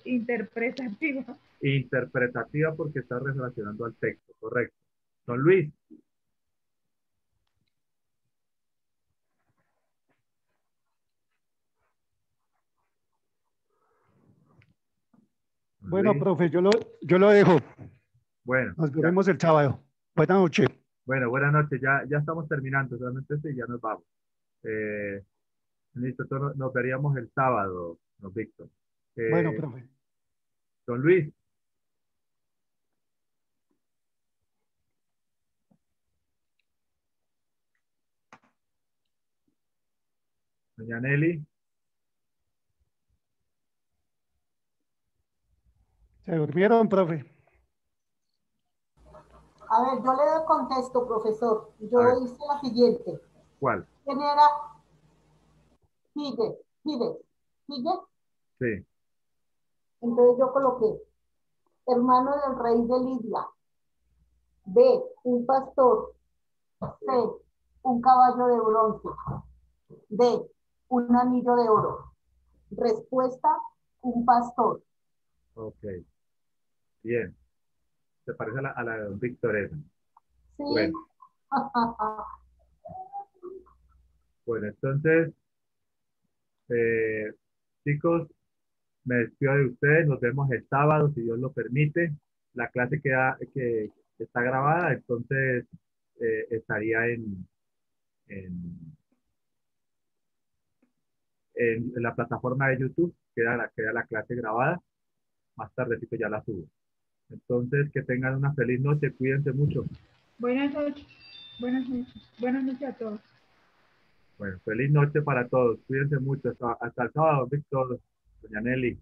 Interpretativa. Interpretativa porque está relacionando al texto, correcto. Don Luis. Bueno, Luis. profe, yo lo dejo. Bueno. Nos veremos el sábado. Buenas noches. Bueno, buenas noches. Ya estamos terminando. Solamente y ya nos vamos. Listo, entonces nos veríamos el sábado, don Víctor. Bueno, profe. Don Luis. Doña Nelly. ¿Se durmieron, profe? A ver, yo le contesto, profesor. Yo hice la siguiente. ¿Cuál? ¿Quién era? Giges. Sí. Entonces yo coloqué, hermano del rey de Lidia. B, un pastor. C, un caballo de bronce. D, un anillo de oro. Respuesta, un pastor. Ok. Bien. ¿Se parece a la de don Víctor esa? Sí. Bueno. Bueno, entonces, chicos, me despido de ustedes. Nos vemos el sábado, si Dios lo permite. La clase que está grabada, entonces estaría en la plataforma de YouTube. Queda la clase grabada. Más tardecito ya la subo. Entonces, que tengan una feliz noche. Cuídense mucho. Buenas noches. Buenas noches. Buenas noches a todos. Bueno, feliz noche para todos. Cuídense mucho. Hasta el sábado, Víctor, doña Nelly.